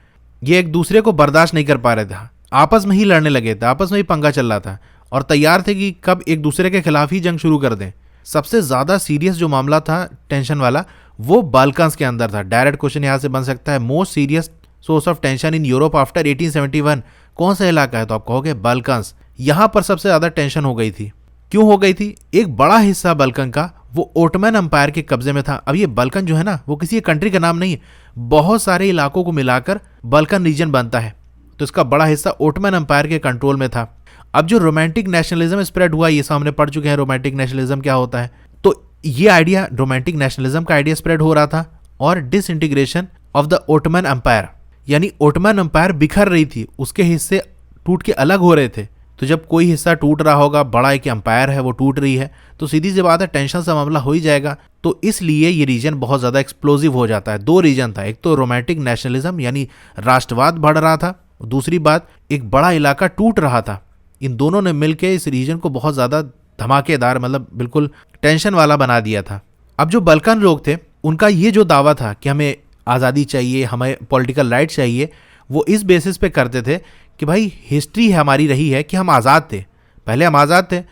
Speaker 1: ये एक दूसरे को बर्दाश्त नहीं कर पा रहे थे, आपस में ही लड़ने लगे थे, आपस में ही पंगा चल रहा था और तैयार थे कि कब एक दूसरे के खिलाफ ही जंग शुरू कर दें। सबसे ज़्यादा सीरियस जो मामला था टेंशन वाला, वो बाल्कन्स के अंदर था। डायरेक्ट क्वेश्चन यहाँ से बन सकता है, most serious source of tension in Europe after 1871, कौन सा इलाका है, तो आप कहोगे बाल्कन्स। यहाँ पर सबसे ज़्यादा टेंशन हो गई थी। क्यों हो गई थी, एक बड़ा हिस्सा बाल्कन का वो ओटमन एम्पायर के कब्जे में था। अब ये बाल्कन जो है ना, वो किसी कंट्री का नाम नहीं है, बहुत सारे इलाकों को मिलाकर बाल्कन रीजन बनता है, तो इसका बड़ा हिस्सा ओटमन एम्पायर के कंट्रोल में था। अब जो रोमांटिक नेशनलिज्म स्प्रेड हुआ, ये सामने पढ़ चुके हैं रोमांटिक नेशनलिज्म क्या होता है। तो ये आइडिया, रोमांटिक नेशनलिज्म का आइडिया स्प्रेड हो रहा था, और disintegration of the Ottoman Empire, यानी ओटमन एम्पायर बिखर रही थी, उसके हिस्से टूट के अलग हो रहे थे। तो जब कोई हिस्सा टूट रहा होगा, बड़ा एक एम्पायर है वो टूट रही है, तो सीधी सी बात है टेंशन सा मामला हो ही जाएगा। तो इसलिए ये रीजन बहुत ज़्यादा एक्सप्लोजिव हो जाता है। दो रीजन था, एक तो रोमांटिक नेशनलिज्म यानी राष्ट्रवाद बढ़ रहा था, दूसरी बात एक बड़ा इलाका टूट रहा था। इन दोनों ने मिलकर इस रीजन को बहुत ज़्यादा धमाकेदार, मतलब बिल्कुल टेंशन वाला बना दिया था। अब जो बाल्कन लोग थे, उनका ये जो दावा था कि हमें आज़ादी चाहिए, हमें पॉलिटिकल राइट चाहिए, वो इस बेसिस पे करते थे कि भाई हिस्ट्री हमारी रही है कि हम आज़ाद थे, पहले हम आज़ाद थे,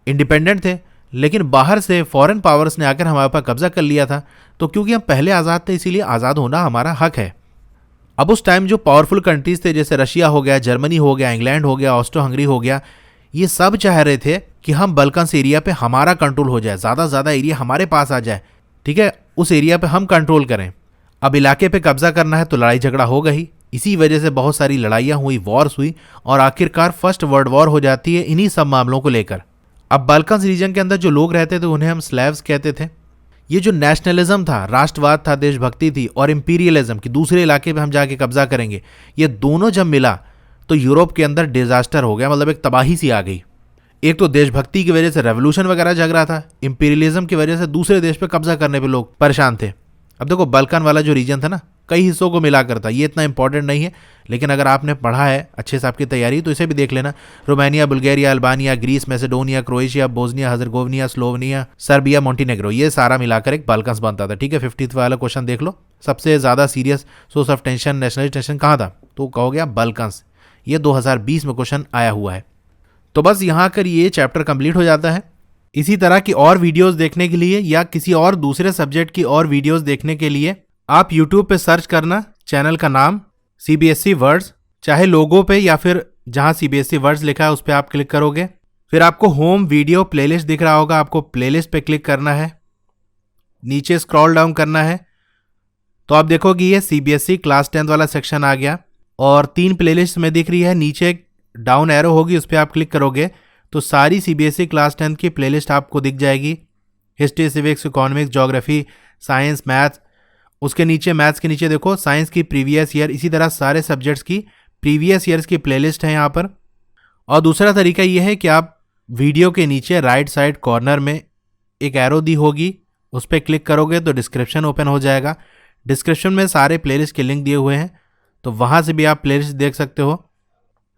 Speaker 1: इंडिपेंडेंट थे, लेकिन बाहर से फॉरेन पावर्स ने आकर हमारे पर कब्जा कर लिया था। तो क्योंकि हम पहले आज़ाद थे, इसीलिए आज़ाद होना हमारा हक है। अब उस टाइम जो पावरफुल कंट्रीज थे, जैसे रशिया हो गया, जर्मनी हो गया, इंग्लैंड हो गया, ऑस्ट्रो हंगरी हो गया, ये सब चाह रहे थे कि हम बाल्कन्स एरिया पे हमारा कंट्रोल हो जाए, ज़्यादा से ज़्यादा एरिया हमारे पास आ जाए, ठीक है, उस एरिया पे हम कंट्रोल करें। अब इलाके पे कब्जा करना है तो लड़ाई झगड़ा होगा ही, इसी वजह से बहुत सारी लड़ाइयाँ हुई, वॉर्स हुई, और आखिरकार फर्स्ट वर्ल्ड वॉर हो जाती है इन्हीं सब मामलों को लेकर। अब बाल्कन्स रीजन के अंदर जो लोग रहते थे उन्हें हम स्लेव्स कहते थे। ये जो नेशनलिज्म था, राष्ट्रवाद था, देशभक्ति थी, और इंपीरियलिज्म कि दूसरे इलाके पे हम जाके कब्जा करेंगे, ये दोनों जब मिला तो यूरोप के अंदर डिजास्टर हो गया, मतलब एक तबाही सी आ गई। एक तो देशभक्ति की वजह से रेवोल्यूशन वगैरह जग रहा था, इंपीरियलिज्म की वजह से दूसरे देश पे कब्जा करने पे लोग परेशान थे। अब देखो बाल्कन वाला जो रीजन था ना, कई हिस्सों को मिला करता, ये इतना इंपॉर्टेंट नहीं है, लेकिन अगर आपने पढ़ा है अच्छे से आपकी तैयारी तो इसे भी देख लेना। Romania, Bulgaria, Albania, Greece, Macedonia, Croatia, Bosnia Herzegovina, Slovenia, Serbia, Montenegro, ये सारा मिलाकर एक बाल्कन्स बनता था। ठीक है, 50th वाला क्वेश्चन देख लो। सबसे ज़्यादा serious source of tension, nationalist tension कहाँ था, तो कहोगे आप बाल्कन्स। ये 2020 में क्वेश्चन आया हुआ है। तो बस यहाँ कर ये चैप्टर कंप्लीट हो जाता है। इसी तरह की और वीडियोस देखने के लिए या किसी और दूसरे सब्जेक्ट की और वीडियोस देखने के लिए आप YouTube पे सर्च करना चैनल का नाम CBSE वर्ड्स, चाहे लोगो पे या फिर जहाँ CBSE वर्ड्स लिखा है उस पर आप क्लिक करोगे, फिर आपको होम वीडियो प्लेलिस्ट दिख रहा होगा, आपको प्लेलिस्ट पे क्लिक करना है, नीचे स्क्रॉल डाउन करना है तो आप देखोगे ये CBSE क्लास 10 वाला सेक्शन आ गया और 3 प्लेलिस्ट में दिख रही है। नीचे डाउन एरो होगी, उस पर आप क्लिक करोगे तो सारी CBSE क्लास 10 की प्लेलिस्ट आपको दिख जाएगी। History, civics, economics, geography, science, maths, उसके नीचे मैथ्स के नीचे देखो साइंस की प्रीवियस ईयर, इसी तरह सारे सब्जेक्ट्स की प्रीवियस ईयर्स की प्लेलिस्ट है यहाँ पर। और दूसरा तरीका ये है कि आप वीडियो के नीचे राइट साइड कॉर्नर में एक एरो दी होगी, उस पर क्लिक करोगे तो डिस्क्रिप्शन ओपन हो जाएगा। डिस्क्रिप्शन में सारे प्लेलिस्ट के लिंक दिए हुए हैं, तो वहाँ से भी आप प्लेलिस्ट देख सकते हो।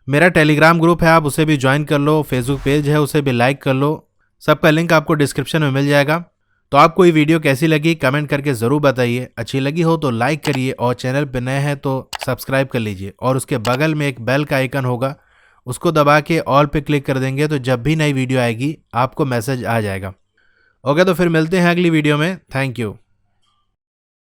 Speaker 1: मेरा टेलीग्राम ग्रुप है, आप उसे भी ज्वाइन कर लो, फेसबुक पेज है उसे भी लाइक कर लो, सबका लिंक आपको डिस्क्रिप्शन में मिल जाएगा। तो आपको ये वीडियो कैसी लगी कमेंट करके ज़रूर बताइए। अच्छी लगी हो तो लाइक करिए और चैनल पर नए हैं तो सब्सक्राइब कर लीजिए, और उसके बगल में एक बेल का आइकन होगा, उसको दबा के ऑल पे क्लिक कर देंगे तो जब भी नई वीडियो आएगी आपको मैसेज आ जाएगा। ओके, तो फिर मिलते हैं अगली वीडियो में। Thank you.